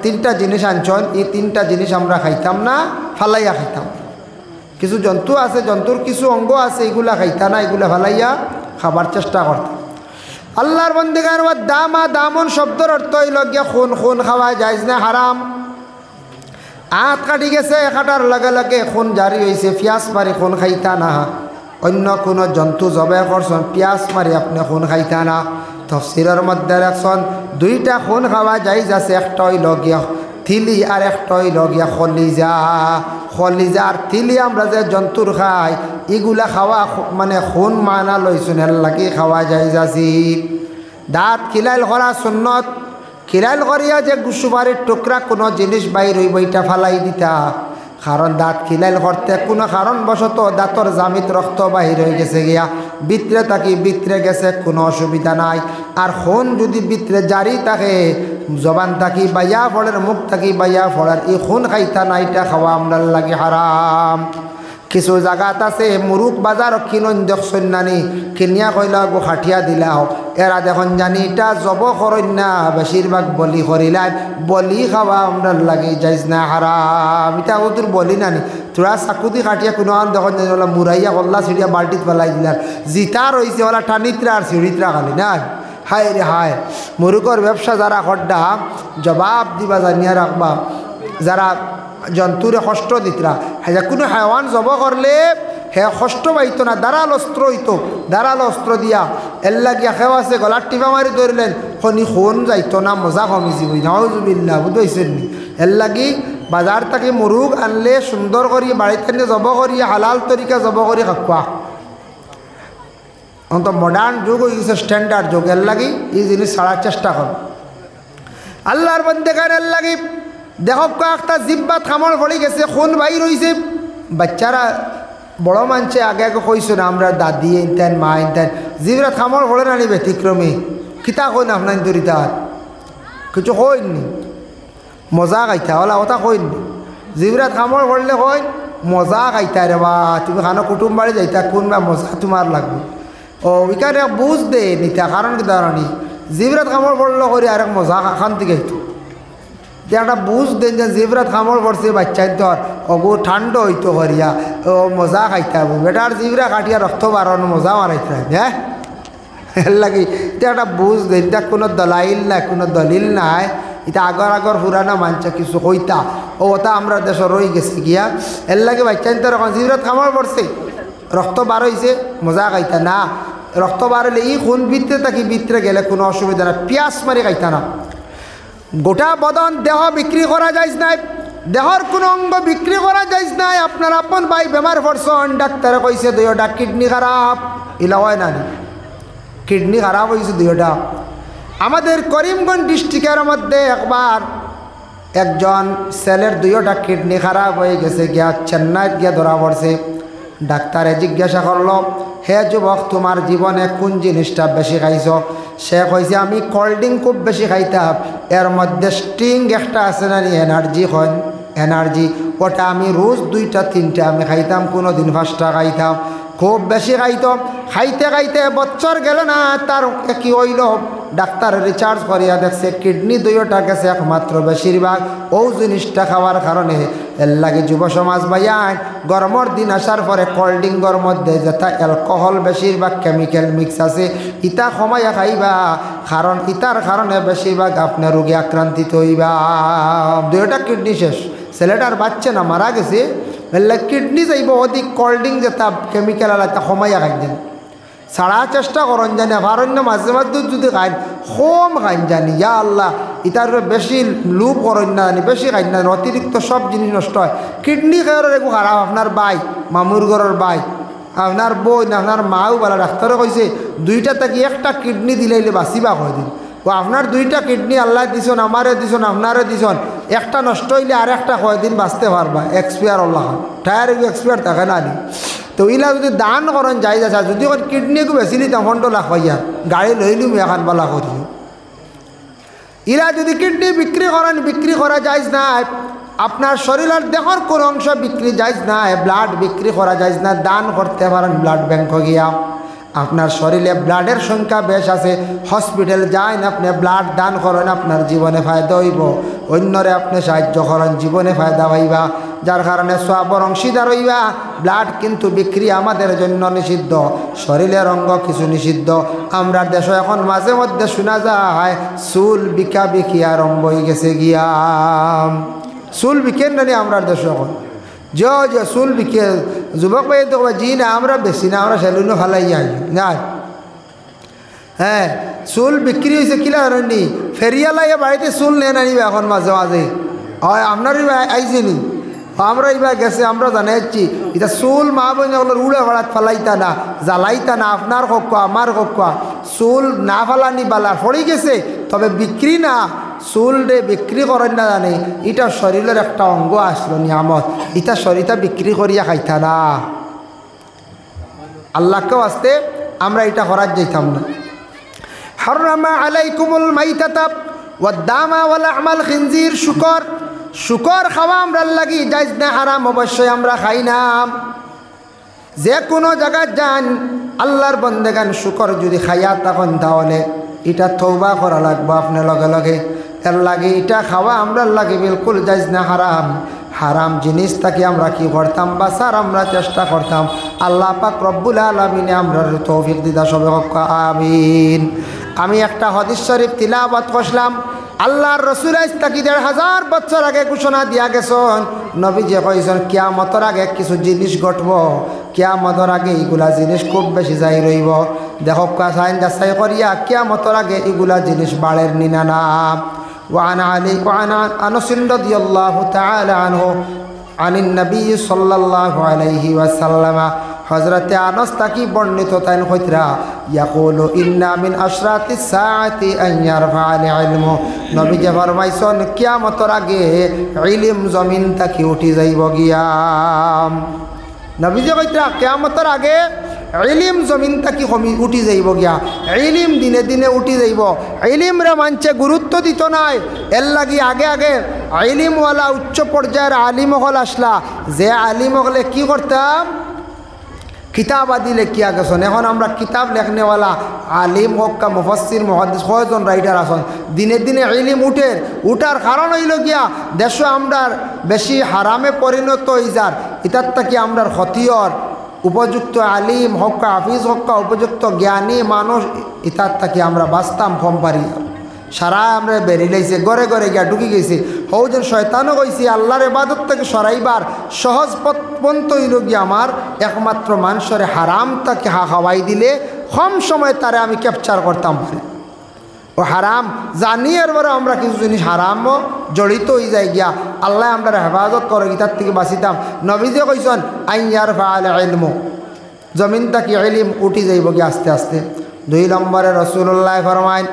3টা জিনিস আনছন, এই 3টা জিনিস আমরা খাইতাম না, ফালাইয়া খাইতাম। কিছু জন্তু আছে, জন্তুর কিছু অঙ্গ আছে, এগুলা খাইতা না, এগুলা ফালাইয়া খাবার চেষ্টা করতাম। আল্লাহর বন্দেগার দামা দামন শব্দের অর্থ হইল গিয়া খুন। খুন খাওয়া যাইজ না, হারাম। আঁত কাটি গেছে, কাটার লগে লগে খুন জারি হয়েছে, পিয়াজ মারি খুন খাইতা না। অন্য কোনো জন্তু জবে করছেন, পিয়াজ মারি আপনি খুন খাইতা না। তফসিরের মধ্যে দেখছেন 2টা খুন খাওয়া যাইজ আছে, একটা হইল গিয়া থিলি আর একটা হইল গিয়া খলিজা। খলিজা আর থিলি আমরা যে জন্তুর খাই, এগুলা খাওয়া মানে খুন মানা লইছুন, এর লাগে খাওয়া যাইজ আছি। দাঁত খিলাইল করা সুন্নত। খিলাইল করিয়া যে সুপারির টুকরা কোনো জিনিস বাইর হইব এটা ফালাই দিতা। কারণ দাঁত খিলাইল করতে কোনো কারণবশত দাঁতর জামিত রক্ত বাহির হয়ে গেছে গিয়া, ভিতরে তাকি ভিতরে গেছে, কোনো অসুবিধা নাই। আর খুন যদি ভিতরে জারি থাকে, জবান থাকি বাইয়া ফলের, মুখ থাকি বাইয়া ফলের, এই খুন খাইতা না, এটা খাওয়া আমরা লাগে হারাম। কিছু জায়গাত আছে মুরুখ বাজার কিনুন দেখছেন নানি, কিনিয়া কইলা গো খাটিয়া দিলা হোক, এরা দেখুন জানি এটা জব করেন না, বেশিরভাগ বলি করিলেন। বলি খাওয়া আমরা লাগে যাইজ না, হারাম। এটা ওদের বলি নানি, তোরা চাকুদি খাটিয়া কোনো দেখুন জানি ওলা মুরাইয়া কল্লা ছিড়িয়া বাল্টিত পেলাই দিলার, জিতা রয়েছে ওলা টানিতরা আর সিঁড়িতরা খালি না। হায় রে হায়, মুরুখর ব্যবসা যারা খড্ডা জবাব দিবা জানিয়া রাখবা। যারা জন্তুরে কষ্ট দিতরা, হ্যাঁ কোনো হাইওয়ান জব করলে হ্যাঁ কষ্ট পাইতো না, দাঁড়াল অস্ত্র হইতো, দাঁড়াল অস্ত্র দিয়া এর লাগিয়া খেও আছে, গলার টিপা মারি ধরলেন, খনি খুন যাইতো না, মজা কমিছি বই নাউজুবিল্লা, বুঝতেছেন নি? এর লাগি বাজার থেকে মুরুগ আনলে সুন্দর করি বাড়িতে জব করি, হালাল তরিকা জব করি খাওয়া। অন্ত মডার্ন যুগ হয়ে গেছে, স্ট্যান্ডার্ড যুগ, এর লাগি এই জিনিস ছাড়ার চেষ্টা কর। আল্লাহর বন্দেগার এর লাগি দেখো একটা জিব্বাত খামড় পড়ে গেছে, খুন বাইর হইছে। বাচ্চারা বড় মানছে আগে আগে কইছো না, আমরা দাদি ইনতেন মা ইনতেন, জিব্রাত খামড় পড়ে না নি ব্যতিক্রমী, কিতা কইন আপনার দরিতার কিছু কইনি, মজা খাইতা ওলা কথা কইনি। জিব্রাত খামড় পড়লে কইন মজা খাইতা রে বা, তুমি খানো কুটুম বাড়ি যাইতা, কোন বা মজা তোমার লাগবে। ও ওইখানে বুঝ দে নিতা, কারণ কি দাঁড়ানি জিব্রাত খামড় পড়লে করি আরেক মজা খান্তি খাইতো। যে একটা বুঝ দেন যে জিব্রাত খামড় পড়ছে বাচ্চাই তোর অগু ঠান্ডা হইতো করিয়া, ও মজা খাইতে হবে বেটার জিব্রা কাটিয়া রক্ত বাড়ানো মজা মারাইতে হয়। হ্যাঁ এর লাগি এটা একটা বুঝ দেন, এটা কোনো দলাইল নাই, কোনো দলিল নাই, এটা আগর আগর পুরানা মানছে কিছু কইতা, ও ওটা আমরা দেশ রয়ে গেছি গিয়া। এর লাগে বাচ্চাই তোর এখন জিব্রাত খামড় পড়ছে, রক্ত বার হয়েছে, মজা খাইতা না। রক্ত বাড়লে ই খুন ভিতরে থাকি ভিতরে গেলে কোনো অসুবিধা না, পিয়াস মারি খাইতা না। গোটা বদন দেহ বিক্রি করা যাইজ নাই, দেহর কোনো অঙ্গ বিক্রি করা যাইজ নাই। আপনার আপন ভাই বেমার পড়ছেন, ডাক্তারে কইছে দুইটা কিডনি খারাপ, ইলা হয় না, কিডনি খারাপ হয়েছে দুইটা। আমাদের করিমগঞ্জ ডিস্ট্রিক্টের মধ্যে একবার একজন ছেলের দুইটা কিডনি খারাপ হয়ে গেছে গিয়া চেন্নাইত গিয়া ধরা পড়ছে। ডাক্তারে জিজ্ঞাসা করলো, হে যুবক, তোমার জীবনে কোন জিনিসটা বেশি খাইছ? সে কইছে, আমি কোল্ড ড্রিঙ্ক খুব বেশি খাইতাম, এর মধ্যে স্টিং একটা আছে না, এনার্জি হয়, এনার্জি, ওটা আমি রোজ 2-3টা আমি খাইতাম, কোনো দিন 5টা খাইতাম, খুব বেশি খাইতাম। খাইতে খাইতে বছর গেল না, তার কি হইল, ডাক্তার রিচার্জ করিয়া দেখছে কিডনি 2টা গেছে একমাত্র, বেশিরভাগ ও জিনিসটা খাওয়ার কারণে। এর লাগে যুব সমাজ ভাইয়ান, গরমের দিন আসার পরে কোল্ড ড্রিঙ্কর মধ্যে যেটা অ্যালকোহল বেশিরভাগ কেমিক্যাল মিক্স আছে, ইটা কমাইয়া খাইবা, কারণ ইটার কারণে বেশিরভাগ আপনার রোগে আক্রান্তিত হইবা। 2টা কিডনি শেষ, ছেলেটার বাচ্চা না মারা গেছে, এলে কিডনি যাইব অধিক কোল্ড ড্রিঙ্ক যেটা কেমিক্যাল আলাদা কমাইয়া খাই দেন। ছাড়া চেষ্টা করেন জানি, ভারণ্য মাঝে মাঝে যদি খাইন কম খাইন জানি, ইয়া আল্লাহ, ইটার বেশি লুপ করেন না জানি, বেশি খাইন না, অতিরিক্ত সব জিনিস নষ্ট হয়। কিডনি খাওয়ার একটু খারাপ, আপনার ভাই, মামুর ঘরের ভাই, আপনার বোন, আপনার মাও বলা, ডাক্তারে কইছে 2টা থেকে 1টা কিডনি দিলে বাঁচিবা কয় দিন। ও আপনার 2টা কিডনি আল্লাহ দিছন, আমারে দিছন, আপনারে দিছন, একটা নষ্ট হইলে আর একটা কয়দিন বাঁচতে পারবা, এক্সপায়ার আল্লাহ টায়ার এক্সপায়ার থাকে না নি। তো ইলা যদি দান করেন যাই যাচ্ছে, যদি কিডনিকে বেশি নিতাম 15 লাখ হইয়া, গাড়ি লইলুম এখন বলা করি। ইলা যদি কিডনি বিক্রি করেন, বিক্রি করা যায় না, আপনার শরীরের দেহর কোন অংশ বিক্রি যায় না, ব্লাড বিক্রি করা যায় না, দান করতে পারেন ব্লাড ব্যাংক গিয়া। আপনার শরীরে ব্লাডের সংখ্যা বেশ আছে, হসপিটাল যান, আপনি ব্লাড দান করেন, আপনার জীবনে ফায়দা হইব, অন্যরে আপনি সাহায্য করেন, জীবনে ফায়দা হইবা, যার কারণে সওয়াবের অংশীদার হইবা। ব্লাড কিন্তু বিক্রি আমাদের জন্য নিষিদ্ধ, শরীরের অঙ্গ কিছু নিষিদ্ধ। আমরা দেশে এখন মাঝে মধ্যে শোনা যায় চুল বিকা বিকি আরম্ভ হয়ে গেছে গিয়া, চুল বিকেন না আমরা দেশে এখন, যে চুল বিকে যুবক ভাই তো জি না, আমরা বেশি না, আমরা সেলুনও ফালাই যাই না। হ্যাঁ, চুল বিক্রি হয়েছে কিলা জানি, ফেরিয়ালাইয়া বাড়িতে চুল নেন আনিবে এখন মাঝে মাঝে, হয় আপনারই আইছে নি, আমরা এবার গেছে, আমরা জানাচ্ছি এটা চুল মা বোনগুলোর উড়ে ভাড়াত ফালাইতা না, জ্বালাইতা না, আপনার কক্কা আমার কক্কা, চুল না ফালানি বালার পড়ে গেছে, তবে বিক্রি না, চুল রে বিক্রি করেন না জানে, এটা শরীরের একটা অঙ্গ আসলো নিয়ামত, এটা শরীরটা বিক্রি করিয়া খাইতা না। আল্লাহকেও আসতে আমরা এটা করার যাইতাম না। হারামা আলাইকুমুল মাইতাতা ওয়াদ-দামা ওয়া লাহমাল খিনজির, শুকর, শুকর খাওয়া আমরা লাগি যাইজ না, হারাম অবশ্যই আমরা খাই না। যে কোনো জায়গায় যান, আল্লাহর বন্দেগান শুকর যদি খাইয়া তখন তাহলে এটা তওবা করা লাগবে আপনার লগে লগে, এর লাগে এটা খাওয়া আমরা লাগে বিলকুল যাইজ না, হারাম। হারাম জিনিস তাকে আমরা কি করতাম, বাসার আমরা চেষ্টা করতাম। আল্লাহ পাক রব্বুল আলামিনে আমরা তৌফিক দিদা সবে আমিন। আমি একটা হাদিস শরীফ তিলাওয়াত করলাম, আল্লাহর রাসূল তাকি ১৫০০ বছর আগে ঘোষণা দিয়া গেছেন, নবীজি কইছেন কিয়ামতের আগে কিছু জিনিস ঘটব, কিয়ামতের আগে এগুলা জিনিস খুব বেশি যাই রইব। দেখো কাসাইন যাচাই করিয়া কিয়ামতের আগে এগুলা জিনিস বাড়ের নিনা না। وعن أنس رضي الله تعالى عنه عن النبي صلى الله عليه وسلم, হযরতে আনাস তাকি বর্ণিত তাইন কইতরা, ইয়াকুলু ইন্না মিন আশরাতিস সাআতি আন ইয়ারফা'আল ইলমু, নবী যে ফরমাইছেন কিয়ামতের আগে ইলম জমিন তাকি উঠি যাইব গিয়া। নবী যে কইতরা কিয়ামতের আগে ইলিম জমিন তাকি উঠি যাইব গিয়া, ইলিম দিনে দিনে উঠি যাইব। ইলিমরে মানছে গুরুত্ব দিত নাই, এর লাগি আগে আগে ইলিমওয়ালা উচ্চ পর্যায়ের আলিম হল আসলা, যে আলিম হলে কি করতাম, কিতাব আদি লেখিয়া গেছেন। এখন আমরা কিতাব লেখনেওয়ালা আলিম হক্কা মুফাসসির মুহাদ্দিস কয়জন রাইটার আছেন, দিনে দিনে ইলিম উঠার কারণ হইল গিয়া দেশ আমরা বেশি হারামে পরিণত হয়ে যার, ইতার তাকি আমরা ক্ষতির উপযুক্ত আলিম হক্কা হাফিজ হক্কা উপযুক্ত জ্ঞানী মানুষ ইতার তাকি আমরা বাঁচতাম কম পারি। সারা আমরা বেরিয়ে লাইছে, ঘরে ঘরে গিয়া ঢুকি গেছে। হৌজন শয়তানও কইছি আল্লাহর ইবাদত থেকে সরাইবার সহজ পথ হইল গিয়া আমার একমাত্র মানুষরে হারাম তাকে খাওয়াই দিলে কম সময় তারে আমি ক্যাপচার করতাম পারি। ও হারাম জানি এরপরে আমরা কিছু জিনিস হারামও জড়িত হয়ে যাই গিয়া, আল্লাহ আমরা হেফাজত করে গীতার থেকে বাঁচিতাম। নবীজে কইছেন আন ইয়ারফা'আল ইলমু, জমিন তাকি ইলম উঠি যাইব গিয়া আস্তে আস্তে। 2 নম্বরে রাসূলুল্লাহ ফরমায়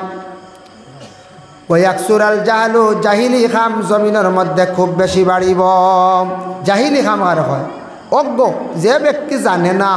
ওয়াকসুরাল জাহলু জাহিলি খাম জমিনের মধ্যে খুব বেশি বাড়িব। জাহিলি খাম আর হয় অজ্ঞ, যে ব্যক্তি জানে না,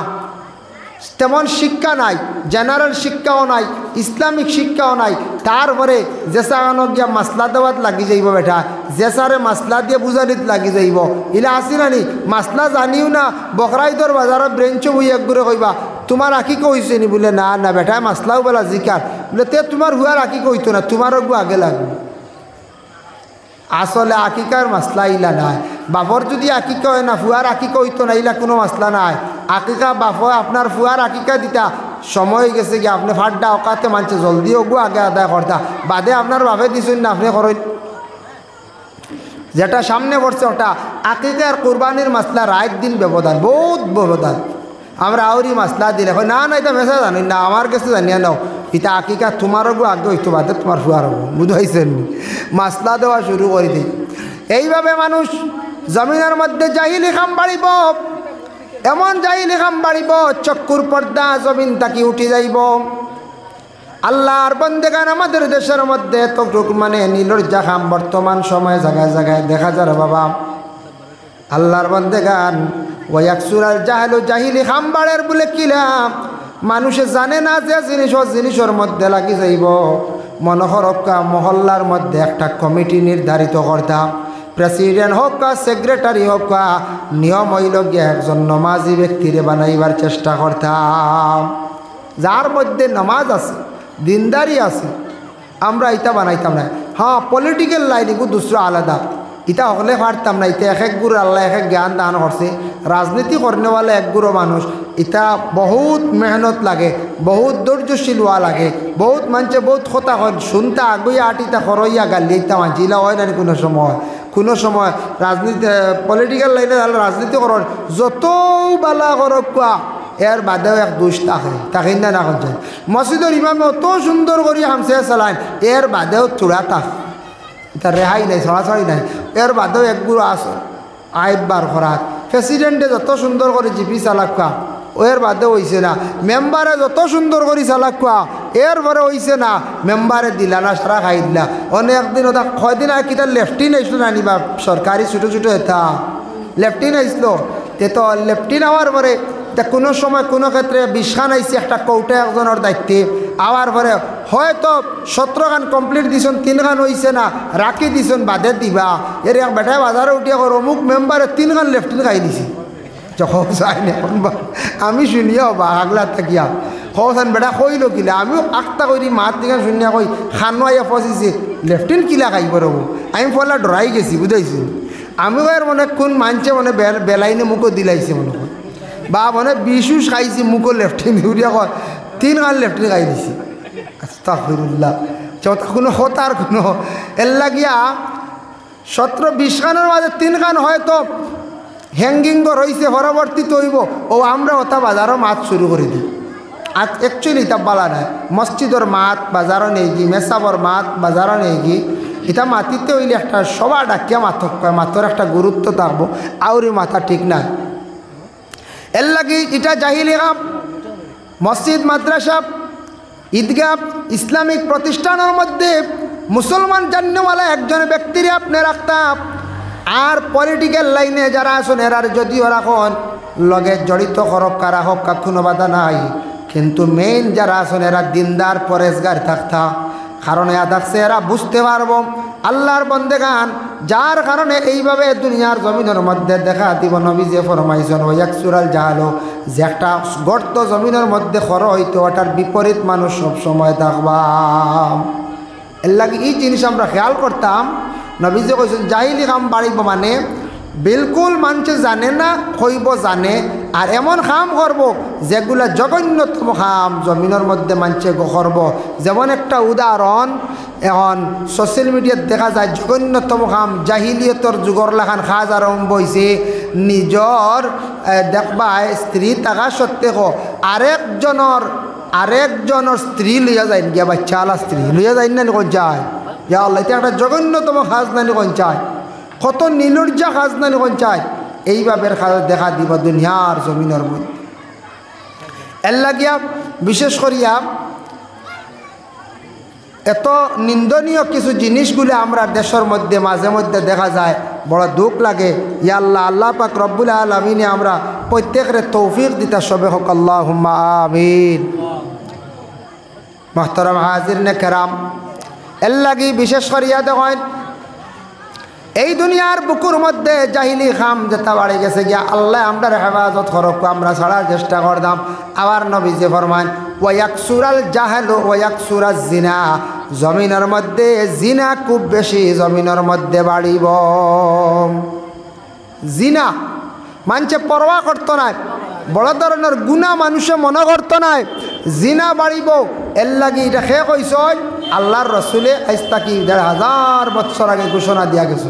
তেমন শিক্ষা নাই, জেনারেল শিক্ষাও নাই, ইসলামিক শিক্ষাও নাই, তারপরে জেসানো গিয়া মাসলা দেওয়াত লাগি যাইব বেটা, জেসারে মাসলা দিয়ে বুঝানিত লাগি যাইব। ইলা আসি নানি মাসলা জানিও না, বকরাইদর বাজারের ব্রেঞ্চও বই একগুড়ে কইবা তোমার আঁকি কইছে নি? বলে না না বেটা মাসলাও বলা জিকার। বলে তে তোমার হুয়ার আঁকি কইতো না, তোমারও গু আগে লাগবে। আসলে আকিকার মাসলা ইলা নাই। বাপর যদি আকিকা হয় না, ফুয়ার আকিকা হইতো না, ইলা কোনো মাসলা নাই। আকিকা বাপ আপনার ফুয়ার আকিকা দিতা, সময় গেছে গিয়ে আপনি ফাড্ডা অকাতে মানছে জলদি ওগু আগে আদায় করতা, বাদে আপনার বাপে দিছেন না আপনি করেন। যেটা সামনে পড়ছে ওটা আকিকা আর কুরবানির মাসলা রাত দিন ব্যবধান, বহুত ব্যবধান। আমরা আউরি মাসলা দিলে হয় না না এটা মেসা জানি না, আমার কাছে জানিয়ে নাও এটা আকিকা তোমারও গো আগে হইতো, বাদে তোমার ফুয়ার হবো, বুঝাইছেন? মাসলা দেওয়া শুরু করে দিই। এইভাবে মানুষ জমিনের মধ্যে জাহিলি খাম বাড়িব, এমন জাহিলি খাম বাড়িব চক্ষুর পর্দা জমিন তাকি উঠে যাইব। আল্লাহর বন্দেগান আমাদের দেশের মধ্যে এতটুক মানে নীলজ্জা খাম বর্তমান সময়ে জায়গায় জায়গায় দেখা যায় বাবা। আল্লাহর বন্দেগান ওয়াকসুরাল জাহলু জাহিলি খাম বাড়ের বলে কিলাম মানুষে জানে না যে জিনিসের মধ্যে লাগি যাইব। মনোহরক্কা মহল্লার মধ্যে একটা কমিটি নির্ধারিত করতাম, প্রেসিডেন্ট হোক বা সেক্রেটারি হোক বা নিয়ম হইল গিয়ে একজন নমাজি ব্যক্তিরে বানাইবার চেষ্টা করতাম, যার মধ্যে নামাজ আছে, দিনদারি আছে। আমরা ইটা বানাইতাম না। হ্যাঁ পলিটিক্যাল লাইন এগুলো দুসরা আলাদা, ইটা হলে পারতাম না। ইটা এক গুরু আল্লাহ এক জ্ঞান দান করছে। রাজনীতি করনেওয়ালা এক গুরু মানুষ, ইটা বহুত মেহনত লাগে, বহুত ধৈর্যশীল হওয়া লাগে, বহুত মানুষে বহুত কথা হয় শুনতে আগুইয়া আটিতা খরইয়া গালিয়েতা মানছি, ইলা হয় না কোনো সময় রাজনীতি পলিটিক্যাল লাইনে রাজনীতি করার যত বালা করক কোয়া এর বাদেও এক দুষ তাকে না না করছে। মসজিদের ইমামে অত সুন্দর করি হামসে চালান, এর বাদেও চূড়া তাক, এটা রেহাই নাই, ছড়াছড়ি নাই। এর বাদেও একগুলো আস আইবার খরাত প্রেসিডেন্টে যত সুন্দর করে জিপি চালাক কোয়া এর বাদেও হইছে না। মেম্বারে যত সুন্দর করে চালাক কোয়া এর পরে হইছে না, মেম্বারে দিলা না সারা খাই দিলা। অনেকদিন ওটা কয়দিন আর কিতা লেফটিন আইসলো না নিবা সরকারি ছোটো ছোটো এটা লেফটিন আইসলো, তে তো লেফটিন হওয়ার পরে কোনো সময় কোনো ক্ষেত্রে 20 খান আইসি একটা কৌটা একজনের দায়িত্বে, আওয়ার পরে হয়তো 17 খান কমপ্লিট দিছেন, 3 খান হয়েছে না রাখি দিছেন বাদে দিবা। এর এক বেটায় বাজারে উঠিয়া অমুক মেম্বারে 3 খান লেফটিন খাই দিছি। যখন যাই না এখন আমি শুনিয়াও বা আগলা থাকিয়া খান বেটা কইল কিলা, আমিও আখটা করি মাত দিকে শুনিয়া কই খানোয়াইয়া ফসিছে লেফটিন কিলা খাইব রব। আমি ফলা ডরাই গেছি বুঝাইছি। আমিও এর মনে কোন মানছে মানে বেলাইনে মুখও দিলাইছে মনে হয় বা মানে বিশুষ খাইছি মুখও লেফটিন উড়িয়া কয় 3 খান লেফটিন খাই দিছি। আস্তাগফিরুল্লাহ, কোনো হতার কোনো এর লাগিয়া 17-20 খানের মাঝে 3 খান হয়তো হ্যাঙ্গিং রয়েছে, পরবর্তীতে হইব ও আমরা ওটা বাজারও মাছ শুরু করে দিই। আর অ্যাকচুয়ালি এটা বলা নাই, মসজিদর মাত বাজারও নেই গি, মেসাবর মাত বাজারও নেই গি, এটা মাতিতে হইলে একটা সবার ডাকিয়া মাথক কয়, মাথর একটা গুরুত্ব থাকবো, আউরি মাথা ঠিক নাই। এর লাগি এটা জাহিলি কাম। মসজিদ মাদ্রাসা ঈদগাহ ইসলামিক প্রতিষ্ঠানের মধ্যে মুসলমান জান্নেওয়ালা একজন ব্যক্তির আপনি রাখতাম। আর পলিটিক্যাল লাইনে যারা আছেন এরার যদিও রাখন লগে জড়িত করক্কা রাখক কোনো বাধা নাই, কিন্তু মেইন যারা আছেন এরা দিনদার পরেশগার থাকতা। কারণে থাকছে এরা বুঝতে পারবো আল্লাহর বন্দেগান, যার কারণে এইভাবে দুনিয়ার জমিনের মধ্যে দেখা দিব। নবী যে ফরমাইছেন ওয়াকসুরাল জাহালু, যে একটা গর্ত জমিনের মধ্যে খর হইতো ওটার বিপরীত মানুষ সবসময় থাকবা। এর লাগে এই জিনিস আমরা খেয়াল করতাম। নবী যে কইছেন জাহিলি কাম বাড়িব মানে বিলকুল মানুষে জানে না হইব জানে, আর এমন কাম করব যেগুলা জঘন্যতম কাম জমিনের মধ্যে মানুষে করব। যেমন একটা উদাহরণ এখন সোশ্যাল মিডিয়াত দেখা যায় জঘন্যতম কাম জাহিলিয়তর যুগর লাখান কাজ আরম্ভ হয়েছে। নিজর দেখবা স্ত্রী থাকা সত্ত্বেও আরেকজনের স্ত্রী লইয়া যায় গিয়া বাচ্চা আলা স্ত্রী লইয়া যায় না কোন যায়, ইয়া আল্লাহ এটা একটা জঘন্যতম কাজ নানি কোন চায়, কত নীলজ্জা কাজ নানি কোন চায়। এইভাবে দেখা দিব দুনিয়ার জমিনের মধ্যে। এর লাগিয়া বিশেষ করিয়া এত নিন্দনীয় কিছু জিনিসগুলো আমরা দেশের মধ্যে মাঝে মধ্যে দেখা যায়, বড় দুঃখ লাগে। ইয়া আল্লাহ, আল্লাহ পাক রব্বুল আলামিনে আমরা প্রত্যেকের তৌফিক দিতা সবে হোক, আল্লাহুম্মা আমিন। মুহতারাম হাজিরিনে কেরাম, এর লাগি বিশেষ করিয়া দেখেন এই দুনিয়ার বুকুর মধ্যে জাহিলি খাম যেটা বাড়ি গেছে গিয়া, আল্লাহ আমরা হেফাজত করক, আমরা ছাড়ার চেষ্টা করতাম। আবার নবী যে ফরমান ওয়াকসুরাল জাহাল ওয়াকসুরাজ জিনা, জমিনের মধ্যে জিনা খুব বেশি জমিনের মধ্যে বাড়িব। জিনা মানুষে পরোয়া করতো না, বড় ধরনের গুনাহ মানুষে মনে করতো না, জিনা বাড়িব। এর লাগি এটা খেয়ে কইস আল্লাহর রসুলে আজ তাকি ১,৫০০ বছর আগে ঘোষণা দিয়া গেছে।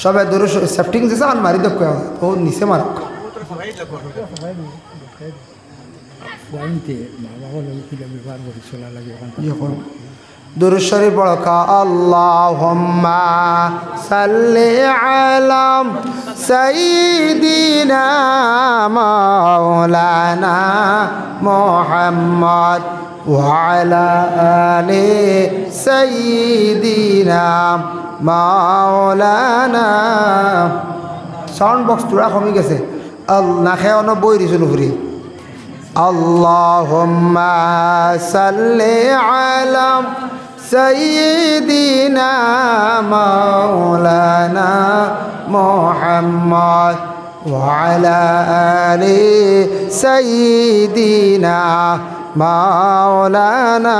সবে দূর সেফটিং দিছে আন মারি দেখ ও নিচে মার দুরূদ শরীফ পড়ো কা আল্লাহুম্মা সাল্লি আলা সাইয়্যিদিনা মাওলানা মুহাম্মদ ওয়া আলা আলি সাইয়্যিদিনা মাওলানা। সাউন্ড বক্স পুরা কমে গেছে, না খেয়ে অন্য বই দিছিল ঘুরি। আল্লাহুম্মা সাল্লি আলা সাইয়্যিদিনা মাওলানা মুহাম্মদ ওয়া আলা আলি সাইয়্যিদিনা মাওলানা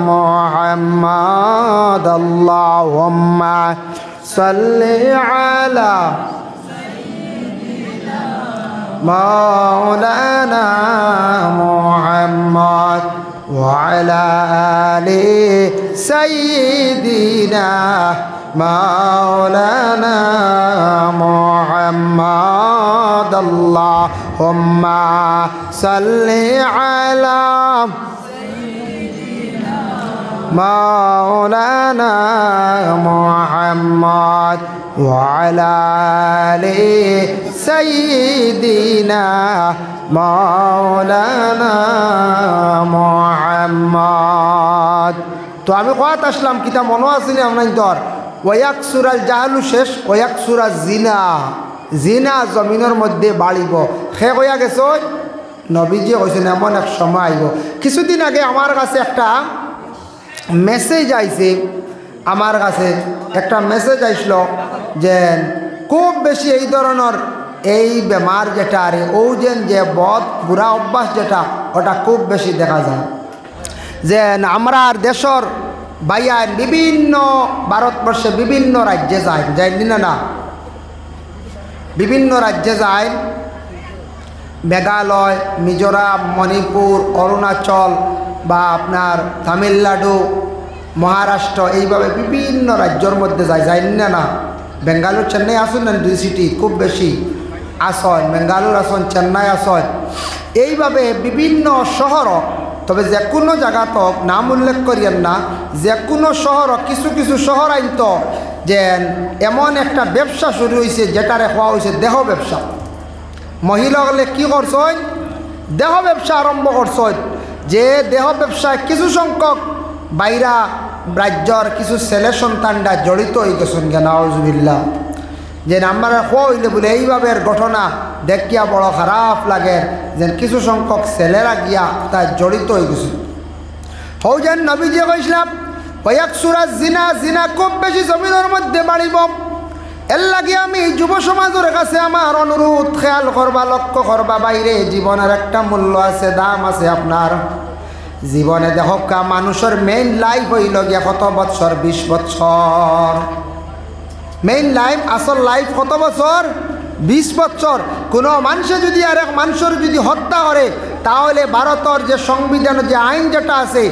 মুহাম্মদ। আল্লাহুম্মা সাল্লি আলা মাওলানা মুহাম্মদ ওয়া আলা আলি সাইয়্যিদিনা মাওলানা মুহাম্মদ। আল্লাহুম্মা সাল্লি আলা মাওলানা মুহাম্মদ ওয়া আলা আলি সাইয়্যিদিনা মাওলানা মুহাম্মদ। তো আমি কত আসলাম কিতা মনে আসেনি আপনার তোর ওয়াকসুরাল জাহালু শেষ, ওয়াকসুরাল জিনা, জিনা জমিনের মধ্যে বাড়িব। সে কইয়া গেছ নবীজি কইছেন এমন এক সময় আইব। কিছুদিন আগে আমার কাছে একটা মেসেজ আইছে, আমার কাছে একটা মেসেজ আইসল যে খুব বেশি এই ধরনের এই বেমার যেটা আরে ও যে বদ বুড়া অভ্যাস যেটা ওটা খুব বেশি দেখা যায়। যে আমরা দেশের বাইয়ান বিভিন্ন ভারতবর্ষে বিভিন্ন রাজ্যে যায়, যাইনি না বিভিন্ন রাজ্যে যায়, মেঘালয়, মিজোরাম, মণিপুর, অরুণাচল বা আপনার তামিলনাড়ু, মহারাষ্ট্র, এইভাবে বিভিন্ন রাজ্যের মধ্যে যায়, যাইনি না। বেঙ্গালুর চেন্নাই আসুন না, 2 সিটি খুব বেশি আসন, বেঙ্গালুর আসন, চেন্নাই আসন, এইভাবে বিভিন্ন শহর। তবে যে কোনো জায়গা তো নাম উল্লেখ করিয়েন না, যে কোনো শহর কিছু কিছু শহর আইনত যে এমন একটা ব্যবসা শুরু হয়েছে যেটারে হওয়া হয়েছে দেহ ব্যবসা। মহিলাগুলো কী করছেন, দেহ ব্যবসা আরম্ভ করছেন। যে দেহ ব্যবসায় কিছু সংখ্যক বাইরা রাজ্যর কিছু ছেলে সন্তানরা জড়িত হয়ে গেছেন। নাউজুবিল্লাহ। যে নাম্বার হওয়া হইলে বলে এইভাবে ঘটনা দেখিয়া বড় খারাপ লাগে, যে কিছু সংখ্যক ছেলেরা গিয়া তা জড়িত হয়ে গেছে। হও যেন নবীজি কইছিলাম ওয়াকসুরাজ জিনা, জিনা খুব বেশি জমিনের মধ্যে বাড়িব। এর লাগে আমি যুব সমাজের কাছে আমার অনুরোধ, খেয়াল করবা, লক্ষ্য করবা, বাইরে জীবনের একটা মূল্য আছে, দাম আছে। আপনার জীবনে দেখা মানুষের মেইন লাইফ হইল গিয়া কত বছর, 20 বছর। মেইন লাইফ, আসল লাইফ কত বছর, 20 বছর। কোনো মানুষে যদি আর এক মানুষের যদি হত্যা করে, তাহলে ভারতের যে সংবিধান, যে আইন যেটা আছে,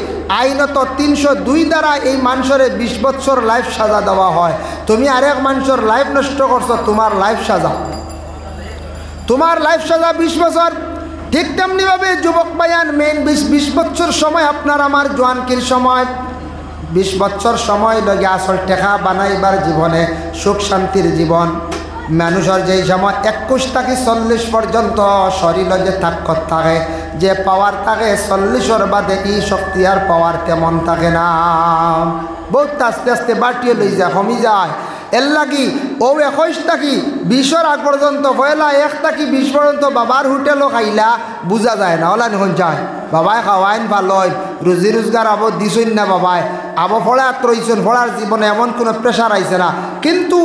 আইনত 302 দ্বারা এই মানুষের 20 বছর লাইফ সাজা দেওয়া হয়। তুমি আরেক মানুষের লাইফ নষ্ট করছো, তোমার লাইফ সাজা, তোমার লাইফ সাজা 20 বছর। ঠিক তেমনিভাবে যুবক বায়ান মেইন 20 বছর সময় আপনার আমার জোয়ানকির সময়, 20 বছর সময় লগে আসল টেকা বানাইবার জীবনে সুখ শান্তির জীবন। মানুষের যেই সময় 21 থেকে 40 পর্যন্ত শরীর যে তাকত থাকে, যে পাওয়ার থাকে 40 বাদে এই শক্তি আর পাওয়ার তেমন থাকে না, বহুত আস্তে আস্তে বাটিয়ে লই যায়, কমি যায়। এর লাগি ও 21 থাকি 20 আগ পর্যন্ত পয়লা 1 থাকি 20 পর্যন্ত বাবার হোটেলও খাইলা বোঝা যায় না, ওলা নিখন যায় বাবাই খাওয়াইন ভালোই রুজি রোজগার আবো দিছইন না বাবাই আবো ফলাত রইছেন, ফলার জীবনে এমন কোনো প্রেশার আইছে না। কিন্তু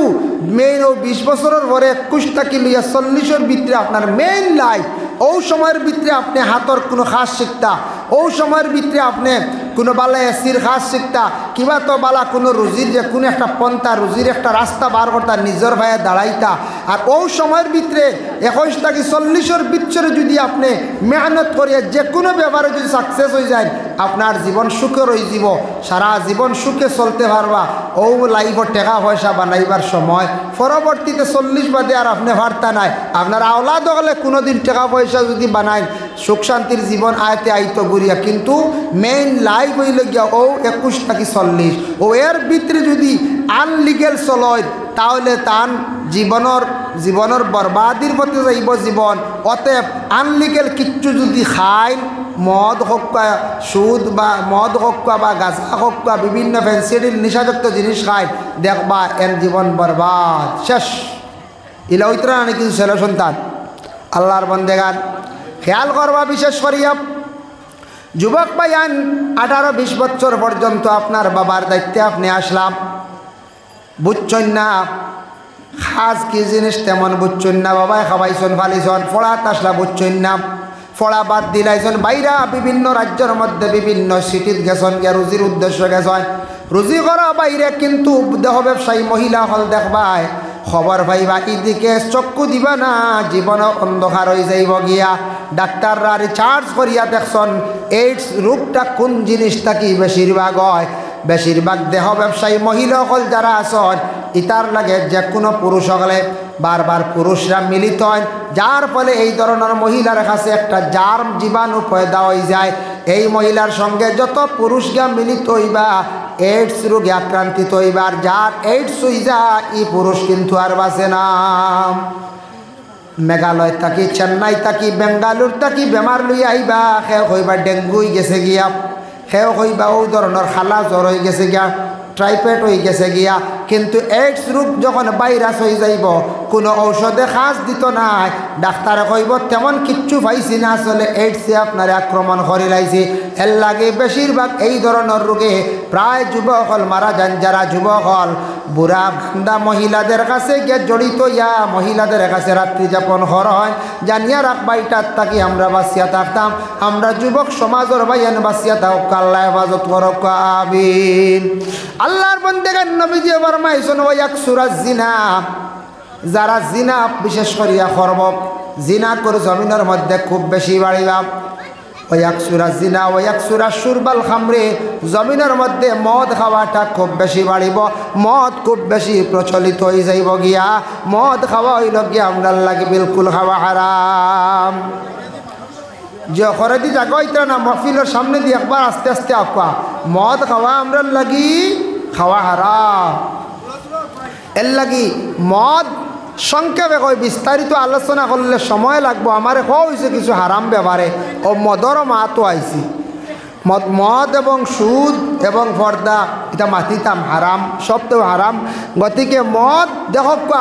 মেইন ও 20 বছরের পরে 21 থাকি লইয়া 40 ভিতরে আপনার মেইন লাইফ, ও সময়ের ভিতরে আপনি হাতর কোনো খাস শিখতা, ও সময়ের ভিতরে আপনি কোনো বালা এসির খাস শিখতা, কিবা তো বালা কোনো রুজির যে কোনো একটা পন্থা রুজির একটা রাস্তা বার করতা, নিজের ভাইয়ে দাঁড়াইতা। আর ও সময়ের ভিতরে 21 থেকে 40 ভিতরে যদি আপনি মেহনত করিয়া যে কোনো ব্যাপারে যদি সাকসেস হয়ে যায়, আপনার জীবন সুখে রয়ে যাব, সারা জীবন সুখে চলতে পারবা। ও লাইফও টাকা পয়সা বানাইবার সময় পরবর্তীতে 40 বাদে আর আপনি ভারতা নাই, আপনার আওলাদ হলে কোনোদিন টাকা পয়সা যদি বানায় সুখ শান্তির জীবন আয়তে আইতো গুড়িয়া। কিন্তু মেইন লাইফ হইল গিয়া ও 21 থেকে 40, ও এর ভিতরে যদি আনলিগেল চলয় তাহলে তার জীবনের বরবাদির পথে যাইব জীবন। অতএব আনলিগেল কিচ্ছু যদি খায়, মদ হোক সুদ বা মদ হোক বা গাঁজা হোক বা বিভিন্ন ফ্যান্সিডিল নিশাযুক্ত জিনিস খায়, দেখবা এর জীবন বরবাদ শেষ। ইলা ওইতরা না কিছু ছেলে সন্তান আল্লাহর বন্দেগান খেয়াল করবা। বিশেষ করিয়া যুবক ভাইয়ান 18-20 বছর পর্যন্ত আপনার বাবার দায়িত্বে আপনি আসলাম, বুঝছেন না খাস কি জিনিস তেমন বুঝছেন না, বাবাই খাওয়াইছেন ফালিছেন, ফড়াত আসলা বুঝছেন না, ফড়া বাদ দিলাইছেন, বাইরা বিভিন্ন রাজ্যের মধ্যে বিভিন্ন সিটিত গেছেন, গিয়া রুজির উদ্দেশ্যে গেছেন, রুজি করা বাইরে। কিন্তু দেহ ব্যবসায়ী মহিলা হল দেখবাই খবর পাইবা, এদিকে চক্ষু দিবা না, জীবন অন্ধকার হয়ে যাইব গিয়া। ডাক্তাররা রিচার্জ করিয়া দেখছেন এইডস রোগটা কোন জিনিসটা কি বেশিরভাগ হয়, বেশিরভাগ দেহ ব্যবসায়ী মহিলা হল যারা আছেন, ইতার লাগে যে কোনো পুরুষ হলে বারবার পুরুষরা মিলিত হয়, যার ফলে এই ধরনের মহিলার কাছে একটা জার্ম জীবাণু পয়দা হয়ে যায়। এই মহিলার সঙ্গে যত পুরুষরা মিলিত হইবা এইডস রোগে আক্রান্তিত হইবার, যার এইডস হই যা এই পুরুষ কিন্তু আর বাঁচে না। মেঘালয় থাকি, চেন্নাই থাকি, বেঙ্গালুর থাকি বেমার লইয়া আইবা, সেও হইবা ডেঙ্গু হয়ে গেছে গিয়া, সেও হইবা ও ধরনের খালা জ্বর হয়ে গেছে গিয়া, ট্রাইপেড হয়ে গেছে গিয়া। কিন্তু এইডস রোগ যখন ভাইরাস হয়ে যাইব, কোনো ঔষধে খাস দিত নাই, ডাক্তারে কইব তেমন কিচ্ছু পাইছি না, আসলে এইডসে আপনার আক্রমণ করে লাইছে। এর লাগে বেশিরভাগ এই ধরনের রোগে প্রায় যুবক হল মারা যান। যারা যুবক হল বুড়া বান্দা মহিলাদের কাছে গিয়ে জড়িত ইয়া মহিলাদের কাছে রাত্রি যাপন হয়, জানিয়া রাখবা এটার তাকি আমরা বাঁচিয়া থাকতাম, আমরা যুবক সমাজের ভাইয়ান বাঁচিয়া থাক, আল্লাহ হেফাজত করক আমিন। আল্লাহর বন্দেগান নবীজি ফরমাইছেন ওয়াক সুরাজ জিনা, যারা জিনা বিশেষ করিয়া করব, জিনা করে জমিনের মধ্যে খুব বেশি বাড়িবা। ওয়াক সুরাজ জিনা ওয়াক সুরাজ সুরবাল খামরে, জমিনের মধ্যে মদ খাওয়াটা খুব বেশি বাড়িব, মদ খুব বেশি প্রচলিত হয়ে যাইব গিয়া। মদ খাওয়া হইল গিয়া আমরার লাগে বিলকুল খাওয়া হারাম। যে খরদি জাগইতা না মহফিলের সামনে দিয়ে একবার আস্তে আস্তে আপা, মদ খাওয়া আমরার লাগি খাওয়া হারাম। এর লাগি মদ সংক্ষেপে কই বিস্তারিত আলোচনা করলে সময় লাগবো। আমার হয়েছে কিছু হারাম ব্যাপারে, ও মদরও মাতো আইছি, মদ এবং সুদ এবং পর্দা এটা মাতিতাম হারাম, সব তো হারাম। গতিকে মদ দেখক,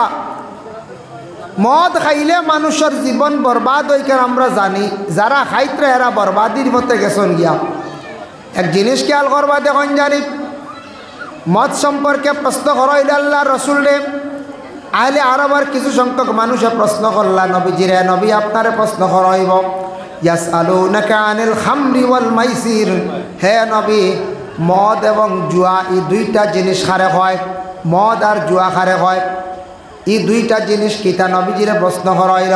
মদ খাইলে মানুষের জীবন বরবাদ হইকার আমরা জানি, যারা খাইতে এরা বরবাদির মতে গেছেন গিয়া। এক জিনিস খেয়াল করবা দেখুন, জানি মদ সম্পর্কে প্রশ্ন করাইল আল্লাহ রসুল রে, আহলে আরবের কিছু সংখ্যক মানুষে প্রশ্ন করলা নবীজি রে, নবী আপনারে প্রশ্ন করাইব, ইয়াসআলুনাকা আনিল খামরি ওয়াল মাইসির, হে নবী মদ এবং জুয়া এই দুইটা জিনিস খারে হয়, মদ আর জুয়া খারে হয়, এই দুইটা জিনিস কিতা নবীজিরে প্রশ্ন করাইল।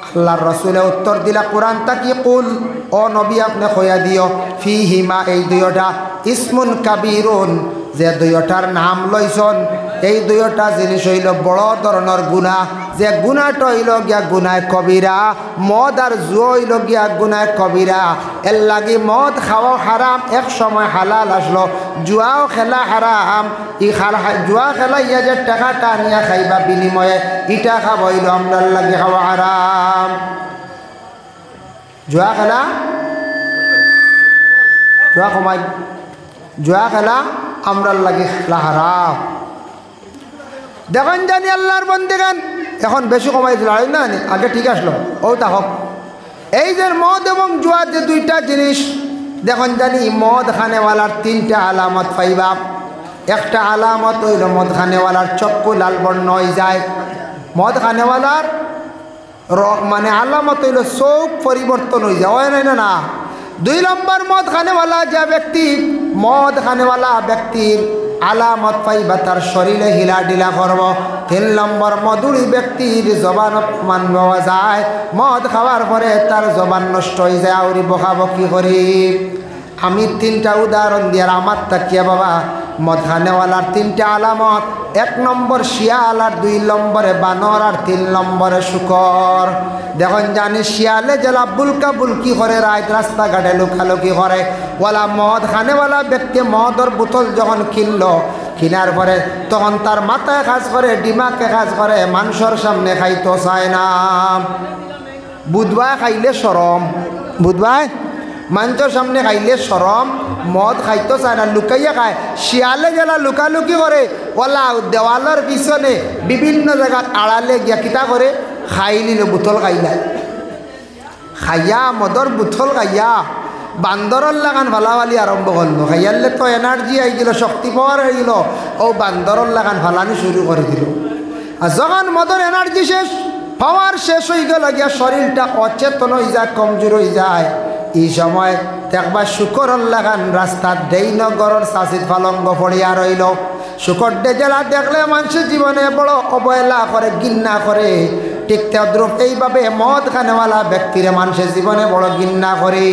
আল্লাহর রসুলে উত্তর দিলা কোরআন তাকি কুল, ও নবী আপনি কইয়া দিও, ফি হিমা এই দুইটা ইসমুন কাবিরুন, যে দুইটার নাম লইছন এই দুইটা জিনিস হইল বড় ধরনের গুনাহ, যে গুনাহটা হইল গিয়া গুনাহ কবিরা, মদ আর জুয়া হইল গিয়া গুনাহ কবিরা। এর লাগি মদ খাওয়া হারাম, এক সময় হালাল আসলো, জুয়াও খেলা হারাম। ই জুয়া খেলা ইয়া যে টাকাটা নিয়ে খাইবা বিনিময়ে, ইটা খাওয়া হইল আমরার লাগে খাওয়া হারাম। জুয়া খেলা জুয়া কমাই জুয়া খেলা আমরার লাগে খেলা হারাম। দেখেন জানি আল্লাহর বন্দেগান এখন বেশি কমাই দিল না, আগে ঠিক আসলো ও তা হোক। এই যে মদ এবং জুয়া যে দুইটা জিনিস, দেখুন জানি মদ খানেওয়ালার তিনটা আলামত পাইবা। একটা আলামত হইল মদ খানেওয়ালার চক্ষু লাল বর্ণ হয়ে যায়। মদ খানেওয়ালার মানে আলামত হইল চোখ পরিবর্তন হয়ে যায়, হয় না না। 2 নম্বর মদ খানেওয়ালা যে ব্যক্তি, মদ খানেওয়ালা ব্যক্তির আলামত পাইবা তার শরীরে হিলা ডিলা করব। 3 নম্বর মধুরী ব্যক্তির জবান অপমান পাওয়া যায়, মদ খাওয়ার পরে তার জবান নষ্ট হয়ে যায়, আউরি বকাবকি করি। আমি 3টা উদাহরণ দিয়ে আমার তাকিয়া বাবা মদ খানেওয়ালার 3টা আলামত। 1 নম্বর শিয়াল, আর 2 নম্বরে বানর, আর 3 নম্বরে শুকর। দেখুন জানি শিয়ালে জেলা বুলকা বুলকি করে রাত রাস্তাঘাটে লুকালুকি করে। ওলা মদ খানেওয়ালা ব্যক্তি মদর বোতল যখন কিনলো, কিনার পরে তখন তার মাথায় কাজ করে, ডিমাকে কাজ করে, মানুষের সামনে খাইতো চায় না। বুধবার খাইলে সরম, বুধবার মানুষের সামনে খাইলে সরম, মদ খাইতো চায় না, লুকাইয়া খায়। শিয়ালে গেলা লুকালুকি করে, ওলা দেওয়ালের পিছনে বিভিন্ন জায়গা আড়ালে গিয়া কিতা করে খাই নিল, বোতল খাইলাই খাইয়া মদর বোতল খাইয়া বান্দরের লাগান ফালাফালি আরম্ভ করলো। খাইয়ালে তো এনার্জি আই গেল, শক্তি পাওয়ার হয়ে গেল, ও বান্দরের লাগান ফালানি শুরু করে দিল। আর যখন মদর এনার্জি শেষ, পাওয়ার শেষ হয়ে গেল, গিয়া শরীরটা অচেতন হয়ে যায়, কমজোর হয়ে যায়। এই সময় দেখবা শুকরের লাগান রাস্তার দেইনগরের চাষির ফালঙ্গ পড়িয়া রইল। শুকর জেলা দেখলে মানুষের জীবনে বড় অবহেলা করে, ঘৃণা করে। ঠিক তদ্রূপ এইভাবে মদ খানেওয়ালা ব্যক্তিরে মানুষের জীবনে বড় ঘৃণা করে।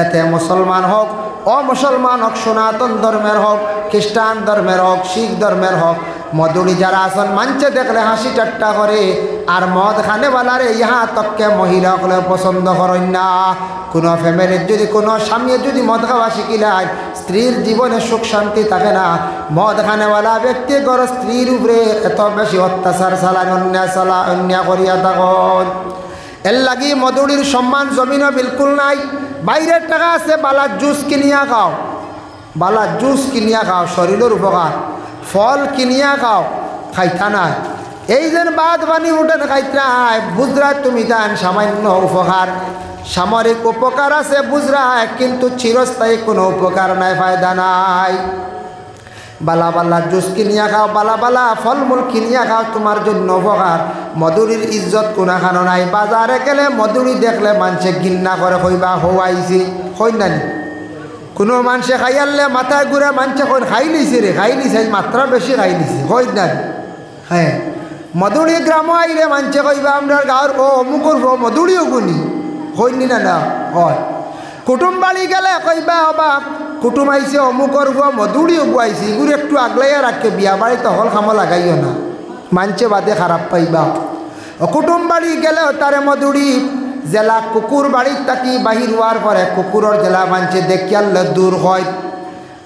এতে মুসলমান হোক, অমুসলমান হোক, সনাতন ধর্মের হোক, খ্রিস্টান ধর্মের হোক, শিখ ধর্মের হোক, মধুরী যারা আসন মানছে দেখলে হাসি ঠাট্টা করে। আর মদ খানেওয়ালারে ইহা তককে মহিলা হলে পছন্দ করেন না। কোনো ফ্যামিলির যদি কোনো স্বামী যদি মদ খাওয়া শিখিলায়, স্ত্রীর জীবনে সুখ শান্তি থাকে না। মদ খানেওয়ালা ব্যক্তি ঘর স্ত্রীর উপরে এত বেশি অত্যাচার চালান, অন্যায় করিয়া তখন এর লাগি মধুরীর সম্মান জমিনও বিলকুল নাই। বাইরের টাকা আছে, বালা জুস কিনিয়া খাও, বালা জুস কিনিয়া খাও, শরীরের উপকার। ফল কিনিয়া খাও, খাইতা নাই। এই যেন বাদ বানি উঠেন খাইতাই, বুঝরায় তুমি দেন সামান্য উপকার, সামরিক উপকার আছে বুঝরায়, কিন্তু চিরস্থায়ী কোনো উপকার নাই, ফায়দা নাই। বালা বালা জুস কিনিয়া খাও, বালা বালা ফলমূল কিনিয়া খাও, তোমার জন্য উপকার। মধুরীর ইজ্জত কোনা খানো নাই। বাজারে গেলে মধুরী দেখলে মানুষে ঘৃণা করে, কইবা হওয়াইছি, কই নানি। কোনো মানুষে খাইয়ালে মাথায় ঘুরে মানুষে কই খাই লিছে রে, খাই লিছে, মাত্রা বেশি খাই লিছে, কই নানি। হ্যাঁ, মধুরী গ্রাম আইলে মানুষে কইবা আমরা গাঁর ও অমুকর মধুরীও গুনি, হইনি না না হয়। কুটুম বাড়ি গেলে কইবা হবা কুটুম আইসে অমুকর মধুরীও গুয়াইছি, এগুলো একটু আগলাইয়া রাখে, বিয়া বাড়িতে হল খামো লাগাইও না, মানছে বাদে খারাপ পাইবা। কুটুম বাড়ি গেলেও তারে মধুরী জেলা কুকুর বাড়ির থাকি বাহির হওয়ার পরে কুকুরের জেলা মানছে দেখিয়ালে দূর হয়।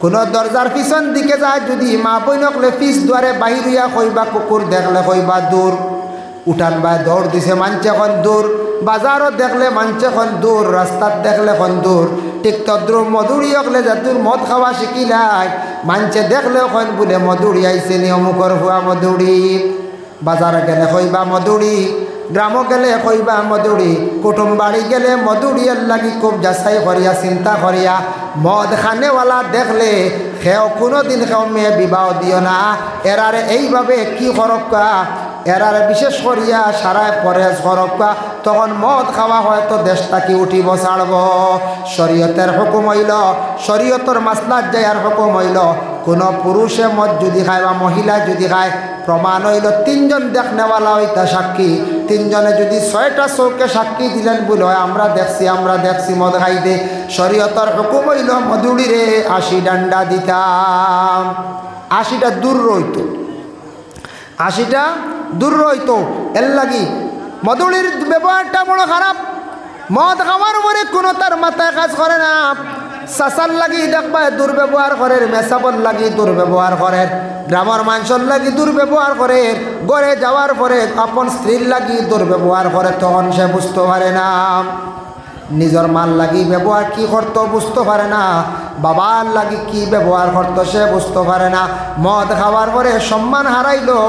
কোনো দরজার পিছন দিকে যায় যদি মা বইনকলে পিছ দুয়ারে বাহির হইয়া কইবা কুকুর দেখলে কইবা দূর। উঠান বা দৌড় দিছে মানছে এখন দূর, বাজারও দেখলে মানছে এখন দূর, রাস্তার দেখলে এখন দূর। ঠিক তদ্রুপ মধুরী হকলে যাদুর মদ খাওয়া শিখিলাই, মানছে দেখলে এখন বলে মধুরী আইসে নি, অমুকর হুয়া মধুরী। বাজারে গেলে কইবা মধুরী, গ্রামও গেলে কইবা মধুরী, কুটুম বাড়ি গেলে মধুরী লাগি খুব যাচাই করিয়া চিন্তা করিয়া। মদ খানেওয়ালা দেখলে সেও কোনোদিন কেউ মেয়ে বিবাহ দিও না। এরারে এইভাবে কি করক্কা, এরারে বিশেষ করিয়া সারায় পরেজ করক্কা, তখন মদ খাওয়া হয়তো দেশটা কি উঠিব ছাড়ব। শরীয়তের হুকুম হইল, শরীয়তর মাসলাত যাইয়ার হুকুম হইল, কোনো পুরুষে মদ যদি খায় বা মহিলা যদি খায়, প্রমাণ হইল 3 জন দেখনেওয়ালা হইতা সাক্ষী, 3 জনে যদি 6টা চৌকে সাক্ষী দিলেন বলে হয় আমরা দেখছি মদ খাইতে, শরীয়তর হুকুম হইল মধুরীরে 80 ডান্ডা দিতাম। 80টা দূর রইত, 80টা দূর রইত। এর লাগি মধুরীর ব্যবহারটা বড় খারাপ। মদ খাওয়ার পরে কোনো তার মাথায় কাজ করে না। চাচার লাগি দেখবা দুর্ব্যবহার করে, মেসাবর লাগি দুর্ব্যবহার করে, গ্রামের মানুষের লাগি দুর্ব্যবহার করে, ঘরে যাওয়ার পরে আপন স্ত্রীর লাগি দুর্ব্যবহার করে, তখন সে বুঝতে পারে না। নিজের মাল লাগি ব্যবহার কি করতো বুঝতে পারে না, বাবার লাগি কি ব্যবহার করতো সে বুঝতে পারে না। মদ খাওয়ার পরে সম্মান হারাইলো,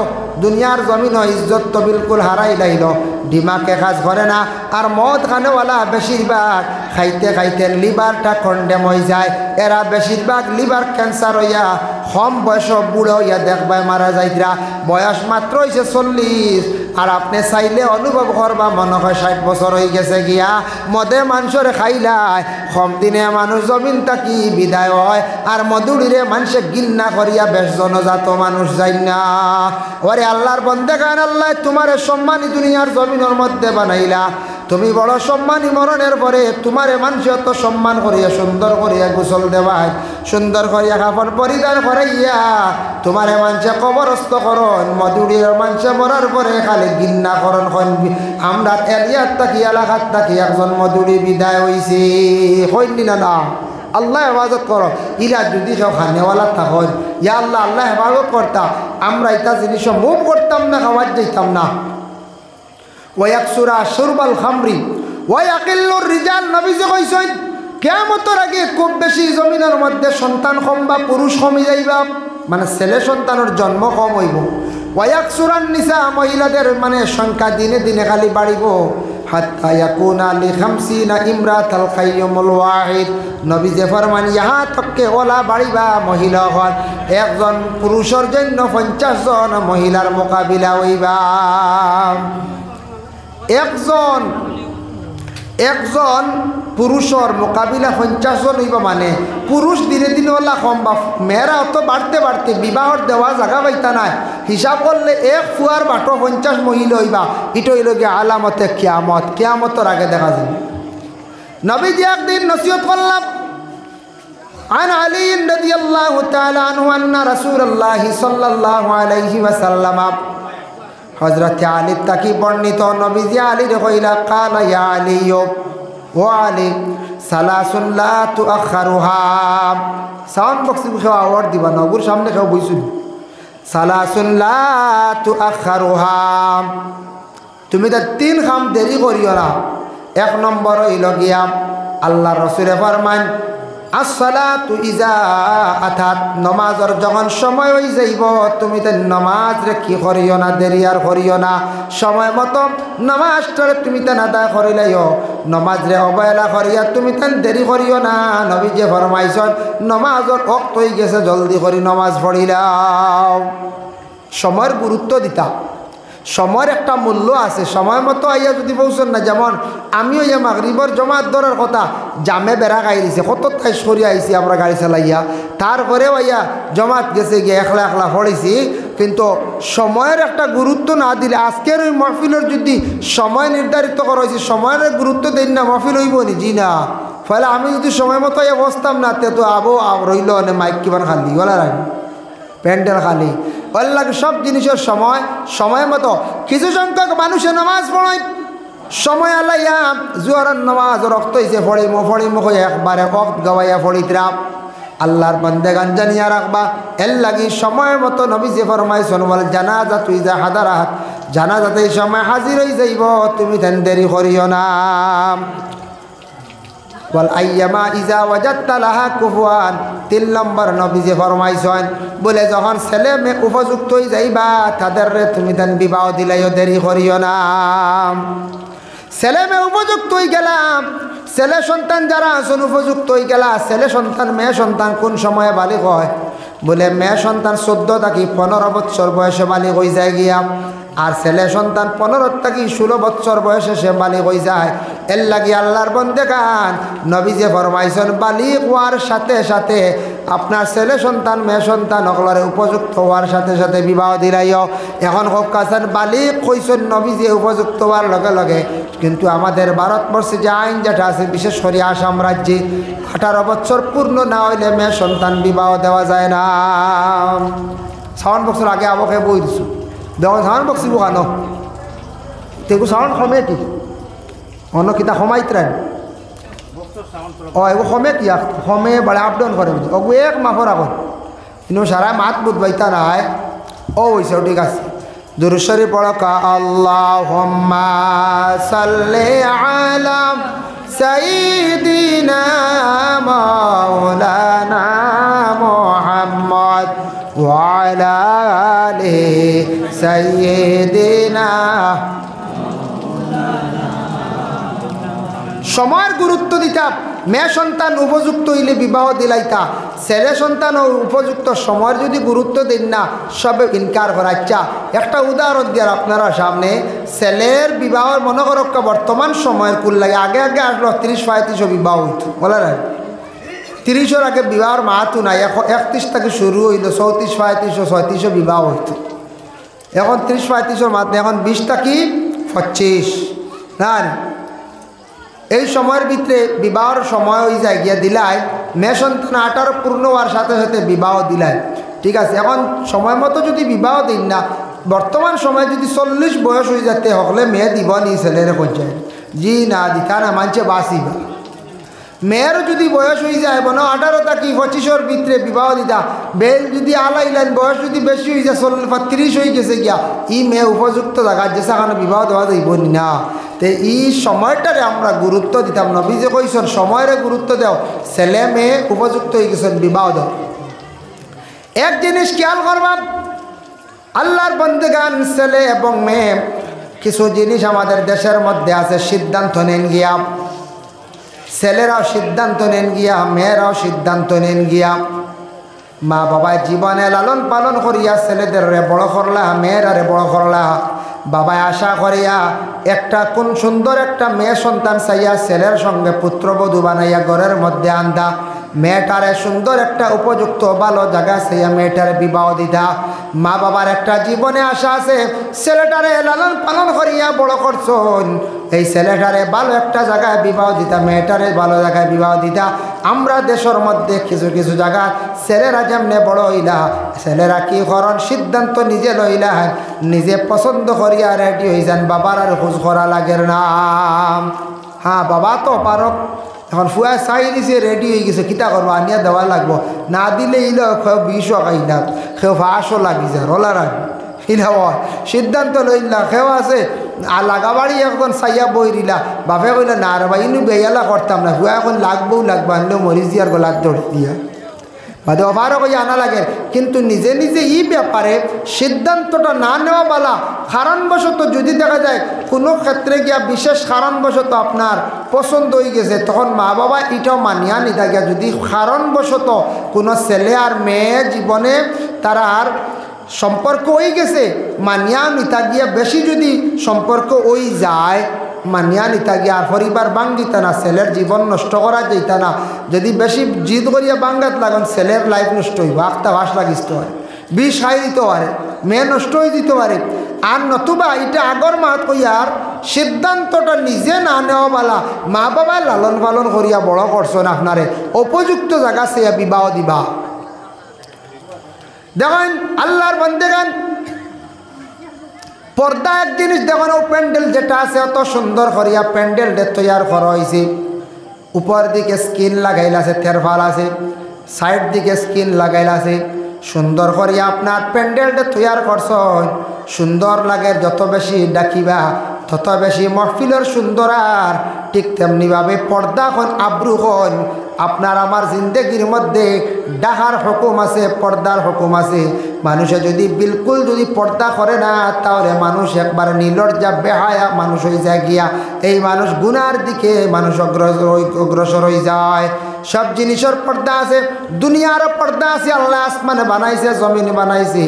দুনিয়ার জমিন ইজ্জত তো বিলকুল হারাই লাইল, ডিমাকে কাজ করে না। আর মদ খানেওয়ালা বেশিরভাগ খাইতে খাইতে লিভারটা কন্ডেম হয়ে যায়, এরা বেশিরভাগ লিভার ক্যান্সার হইয়া কম বয়স বুড়ো হইয়া দেখবায় মারা যাইরা। বয়স মাত্র হয়েছে 40, আর আপনি চাইলে অনুভব করবা মনে হয় 60 বছর হয়ে গেছে গিয়া। মদে মানুষরে খাইলায় কম দিনে মানুষ জমিন থাকি বিদায় হয়, আর মধুরিরে মানুষে গিন্না করিয়া বেশ জনজাত মানুষ যাই না। ওরে আল্লাহর বন্দেগান, আল্লাহ তোমারে সম্মানী দুনিয়ার জমিনের মধ্যে বানাইলা, তুমি বড় সম্মানী। মরণের পরে তোমারে মানুষ অত সম্মান করিয়া সুন্দর করিয়া গোসল দেওয়ায়, সুন্দর করিয়া কাপড় পরিধান করাইয়া তোমারে মানুষে কবরস্থ করন। মধুরীর মানুষে মরার পরে খালি গিন্না করন। আমরা এলিয়ার তাকি এলাকার তাকি একজন মধুরী বিদায় হয়েছে, হইনি না না। আল্লাহ হেফাজত করো। ইরা যদি সব খানেওয়ালা থাকন, ইয়া আল্লাহ, আল্লাহ হেফাজত করতাম। আমরা এটা জিনিস মুভ করতাম না, খাওয়ার যাইতাম না। ওয়াকসুরা সুরবাল খামরি ওয়াকিল্লুর রিজাল, নবীজি কইছেন কিয়ামতের আগে খুব বেশি জমিনের মধ্যে সন্তান কম বা পুরুষ কমই যাইবা, মানে ছেলে সন্তানের জন্ম কম হইব। ওয়াকসুরান নিসা, মহিলাদের মানে সংখ্যা দিনে দিনে খালি বাড়িব। হাত্তা ইয়াকুনা লি50 ইমরাতাল খাইয়ুমুল ওয়াহিদ, নবীজি ফরমান ইহা তককে ওলা বাড়িবা মহিলা হন, একজন পুরুষের জন্য 50 জন মহিলার মোকাবিলা হইবা। একজন পুরুষের মোকাবিলা 50 জন হইব, মানে পুরুষ দিনে দিনে ওলা কম বা মেয়েরা অত বাড়তে বাড়তে বিবাহর দেওয়া জায়গা পাইতা নাই। হিসাব করলে এক ফুয়ার বাটো 50 মহিলা হইবা। এটা হইল গিয়ে আলামতে কিয়ামত, কিয়ামতের আগে দেখা যাবে। নবীজি একদিন নসিহত করলাম, عن علي رضي الله تعالى عنه أن رسول الله صلى الله عليه وسلم, হযরত আলী তাকি বর্ণিত, নবীজি আলীর কইলা কালা ইয়া আলী, ও আলী, সালাসুন লা তুআখারুহা, সাউন্ড বক্সে কেউ আওয়ার্ড দিবা না, ওর সামনে কেউ বইছুন। সালাসুন লা তুআখারুহা, তুমি তো 3 কাম দেরি করিও না। 1 নম্বর হইল গিয়া আল্লাহ রাসূলে ফরমান আসসালাতু ইজা আতাত, নমাজের যখন সময় হয়ে যাইব তুমি তো নমাজ রে কি করিও না, দেরি আর করিও না। সময় মতো নমাজটারে তুমি তো আদায় করিলাইও, নমাজ রে অবহেলা করিয়া তুমি তো দেরি করিও না। নবী যে ফরমাইছেন নমাজের ওয়াক্ত হয়ে গেছে, জলদি করে নমাজ পড়িলাও। সময়ের গুরুত্ব দিতা, সময়ের একটা মূল্য আছে। সময় মতো আইয়া যদি পৌঁছন না, যেমন আমিও ইয়া মাগরিবর জমাত ধরার কথা, জামে বেড়া গাই দিছে, কত তাই সরিয়ে আইছি আমরা গাড়ি চালাইয়া, তারপরেও আইয়া জমাত গেছে গিয়ে একলা একলা পড়েছি। কিন্তু সময়ের একটা গুরুত্ব না দিলে, আজকের ওই মহফিলের যদি সময় নির্ধারিত করা হয়েছে, সময়ের গুরুত্ব দেন না, মহফিল হইব নি? জি না। ফলে আমি যদি সময় মতো ইয়া বসতাম না, তে তো আবো রইল অনেক মাইক কিবার খালি গলা রাখ, প্যান্ডেল খালি। আল্লাহকে সব জিনিসের সময়, সময় মতো। কিছু সংখ্যক মানুষে নামাজ পড়ায় সময় আলাইয়া, জোহরের নামাজ রক্ত হয়েছে ফড়িমো হয়ে একবারে অক্ত গাওয়াইয়া ফড়িতরাম। আল্লাহর বান্দেগান জানিয়া রাখবা, এর লাগি সময় মতো নবীজি ফরমাইছেন বল জানাজা তুই যা হাদারাত, জানাজাতে এই সময় হাজির হয়ে যাইব, তুমি তেন দেরি করিও না। বল আইয়ামা ইজা ওয়াজাত্তা লাহা কুফুয়ান, 3 নম্বর নবীজি ফরমাইছেন বলে যখন ছেলে মেয়ে উপযুক্ত হয়ে যাইবা তাদের তুমি তেন বিবাহ দিলাইও, দেরি করিও না। ছেলে মেয়ে উপযুক্ত হয়ে গেলাম, ছেলে সন্তান যারা আছেন উপযুক্ত হয়ে গেলা। ছেলে সন্তান মেয়ে সন্তান কোন সময়ে বালিগ হয়? বলে মেয়ে সন্তান 14 থেকে 15 বছর বয়সে বালিগ হয়ে যায় গিয়া, আর ছেলে সন্তান 15 থেকে 16 বছর বয়সে সে বালিগ হয়ে যায়। এর লাগি আল্লাহর বন্দেগান নবীজি ফরমাইছেন বালিগ হওয়ার সাথে সাথে আপনার ছেলে সন্তান মেয়ে সন্তান সকলের উপযুক্ত হওয়ার সাথে সাথে বিবাহ দিলাইও। এখন হোক কাছেন বালিগ কইছেন নবীজি উপযুক্ত হওয়ার লগে লগে, কিন্তু আমাদের ভারতবর্ষে যে আইন যেটা আছে, বিশেষ করে আসাম রাজ্যে 18 বছর পূর্ণ না হইলে মেয়ে সন্তান বিবাহ দেওয়া যায় না। 56 বছর আগে আমাকে বই দিছো, দেখুন 56 বছর বোকানো তেগু সাউন্ড কমে কি অন্য কিতা সমাইত্রেন এগো কমে কি কমে বড় আপ ডাউন করে ওগু এক মাফর আগত কিন্তু সারা মাত বুধবাইতা নাই। ও হয়েছে ঠিক আছে, দুরূদ শরীফ পড়ো কা আল্লাহুম্মা সাল্লি আলা সাইয়্যিদিনা মাওলানা মুহাম্মদ ওয়া আলা আলি সাইয়্যিদিনা। সময়ের গুরুত্ব দিতা, মেয়ে সন্তান উপযুক্ত হইলে বিবাহ দিলাইতা, ছেলে সন্তান উপযুক্ত সময়ের যদি গুরুত্ব দিন না সবে ইনকার করাচ্ছা। একটা উদাহরণ দেওয়ার আপনারা সামনে, ছেলের বিবাহের মনে করক্কা বর্তমান সময়ের কুল লাগে, আগে আগে আসলো 30-35 বিবাহ হইত, বলে না 30-এর আগে বিবাহের মাহাতু নাই। এখন 31 থেকে শুরু হইল, 34-35-36 বিবাহ হইত। এখন 30-35 মাত্র, এখন 20 থেকে 25 না। এই সময়ের ভিতরে বিবাহের সময় হয়ে যায় গিয়া দিলায়, মেয়ে সন্তান 18 পূর্ণ হওয়ার সাথে সাথে বিবাহ দিলায়, ঠিক আছে। এখন সময় মতো যদি বিবাহ দিন না, বর্তমান সময় যদি 40 বয়স হয়ে যেতে হলে মেয়ে দিব নি ছেলের পর্যায়ে, জি না দিতা না, মানছে বাঁচিবা। মেয়েরও যদি বয়স হয়ে যায় বনো 18 থেকে 25-এর ভিতরে বিবাহ দিতা, বেল যদি আলাইলেন বয়স যদি বেশি হয়ে যায় 30 হয়ে গেছে গিয়া, ই মেয়ে উপযুক্ত জায়গা যে সেখানে বিবাহ দেওয়া যাইব না। তো এই সময়টারে আমরা গুরুত্ব দিতাম। নবী যে কইছেন সময়ের গুরুত্ব দাও, ছেলে মেয়ে উপযুক্ত হয়ে গেছেন বিবাহ দাও। এক জিনিস খেয়াল করবা, আল্লাহর বন্দেগান ছেলে এবং মেয়ে কিছু জিনিস আমাদের দেশের মধ্যে আছে, সিদ্ধান্ত নেন গিয়া, ছেলেরাও সিদ্ধান্ত নেন গিয়া, মেয়েরাও সিদ্ধান্ত নেন গিয়া। মা বাবা জীবনে লালন পালন করিয়া ছেলেদের বড় করলা, মেয়েরারে বড় করলা। বাবায় আশা করিয়া একটা কোন সুন্দর একটা মেয়ে সন্তান চাইয়া ছেলের সঙ্গে পুত্রবধূ বানাইয়া ঘরের মধ্যে আনদা, মেয়েটারে সুন্দর একটা উপযুক্ত ভালো জায়গা চাইয়া মেয়েটারে বিবাহ দিতা। মা বাবার একটা জীবনে আশা আছে, ছেলেটারে লালন পালন করিয়া বড় করছন, এই ছেলেটারে ভালো একটা জায়গায় বিবাহ দিতা, মেয়েটারে ভালো জায়গায় বিবাহ দিতা। আমরা দেশের মধ্যে কিছু কিছু জায়গা ছেলেরা যেমনে বড় হইলা, ছেলেরা কি করন সিদ্ধান্ত নিজে লইলা, নিজে পছন্দ করিয়া রেডি হয়ে যান, বাবার আর খোঁজ করা লাগে না। হ্যাঁ বাবা তো পারক, এখন ফুয়া চাই দিছে রেডি হয়ে গেছে, কিতা করবো আনিয়া দেওয়া লাগবো, না দিলে ইল কেউ 20 খাইলা, কেউ 500 লাগি যায়, রোলা রাখবি ইলা সিদ্ধান্ত লইলা। কেউ আছে লাগাবাড়ি এখন চাইয়া বই দিলা, বাপে কইলা না রে ভাই ইনু বেয়ালা করতাম না, ফুয়া এখন লাগবও লাগবো, আনলেও মরিচ দিয়ার গলার দৌড় দিয়া বাদে অভারও কই আনা লাগে। কিন্তু নিজে নিজে এই ব্যাপারে সিদ্ধান্তটা না নেওয়া বলা, কারণবশত যদি দেখা যায় কোনো ক্ষেত্রে গিয়া বিশেষ কারণবশত আপনার পছন্দ হয়ে গেছে, তখন মা বাবা এটাও মানিয়া নিতা গিয়া, যদি কারণবশত কোনো ছেলে আর মেয়ে জীবনে তারা আর সম্পর্ক হয়ে গেছে, মানিয়া নিতা গিয়া বেশি যদি সম্পর্ক ওই যায়, মানিয়া নিতা গিয়া আর পরিবার বাঙ্গিতা না, ছেলের জীবন নষ্ট করা যাইতা না। যদি বেশি জিদ করিয়া বাঙ্গাত লাগুন, ছেলের লাইফ নষ্ট হইব, আখতা ভাস লাগিতে পারে, বিষ খাই দিতে পারে, মেয়ে নষ্ট হয়ে দিতে পারে। আর নতুবা এটা আগর মাত কইয়ার সিদ্ধান্তটা নিজে না নেওয়া বালা, মা বাবায় লালন পালন করিয়া বড় করছেন, আপনারে উপযুক্ত জায়গা সে বিবাহ দিবা। দেখেন আল্লাহর বন্দেগান, পর্দা এক জিনিস দেখুন, প্যান্ডেল যেটা আছে অত সুন্দর করিয়া প্যান্ডেল তৈয়ার করা হয়েছে, উপর দিকে স্কিন লাগাইল আছে, তেরফাল আছে, সাইড দিকে স্কিন লাগাইল আছে, সুন্দর করিয়া আপনার প্যান্ডেলটা তৈয়ার করছ, সুন্দর লাগে। যত বেশি ডাকিবা তত বেশি মহফিলের সুন্দর। আর ঠিক তেমনিভাবে পর্দা হন আব্রু হন, আপনার আমার জিন্দগির মধ্যে ডাহার হুকুম আছে, পর্দার হুকুম আছে। মানুষে যদি বিলকুল যদি পর্দা করে না, তাহলে মানুষ একবার নির্লজ্জা বেহায়া মানুষ হয়ে যায় গিয়া, এই মানুষ গুনার দিকে মানুষ অগ্রসর হয়ে যায়। সব জিনিসের পর্দা আছে, দুনিয়ার পর্দা আছে। আল্লাহ আসমানে বানাইছে, জমিন বানাইছে,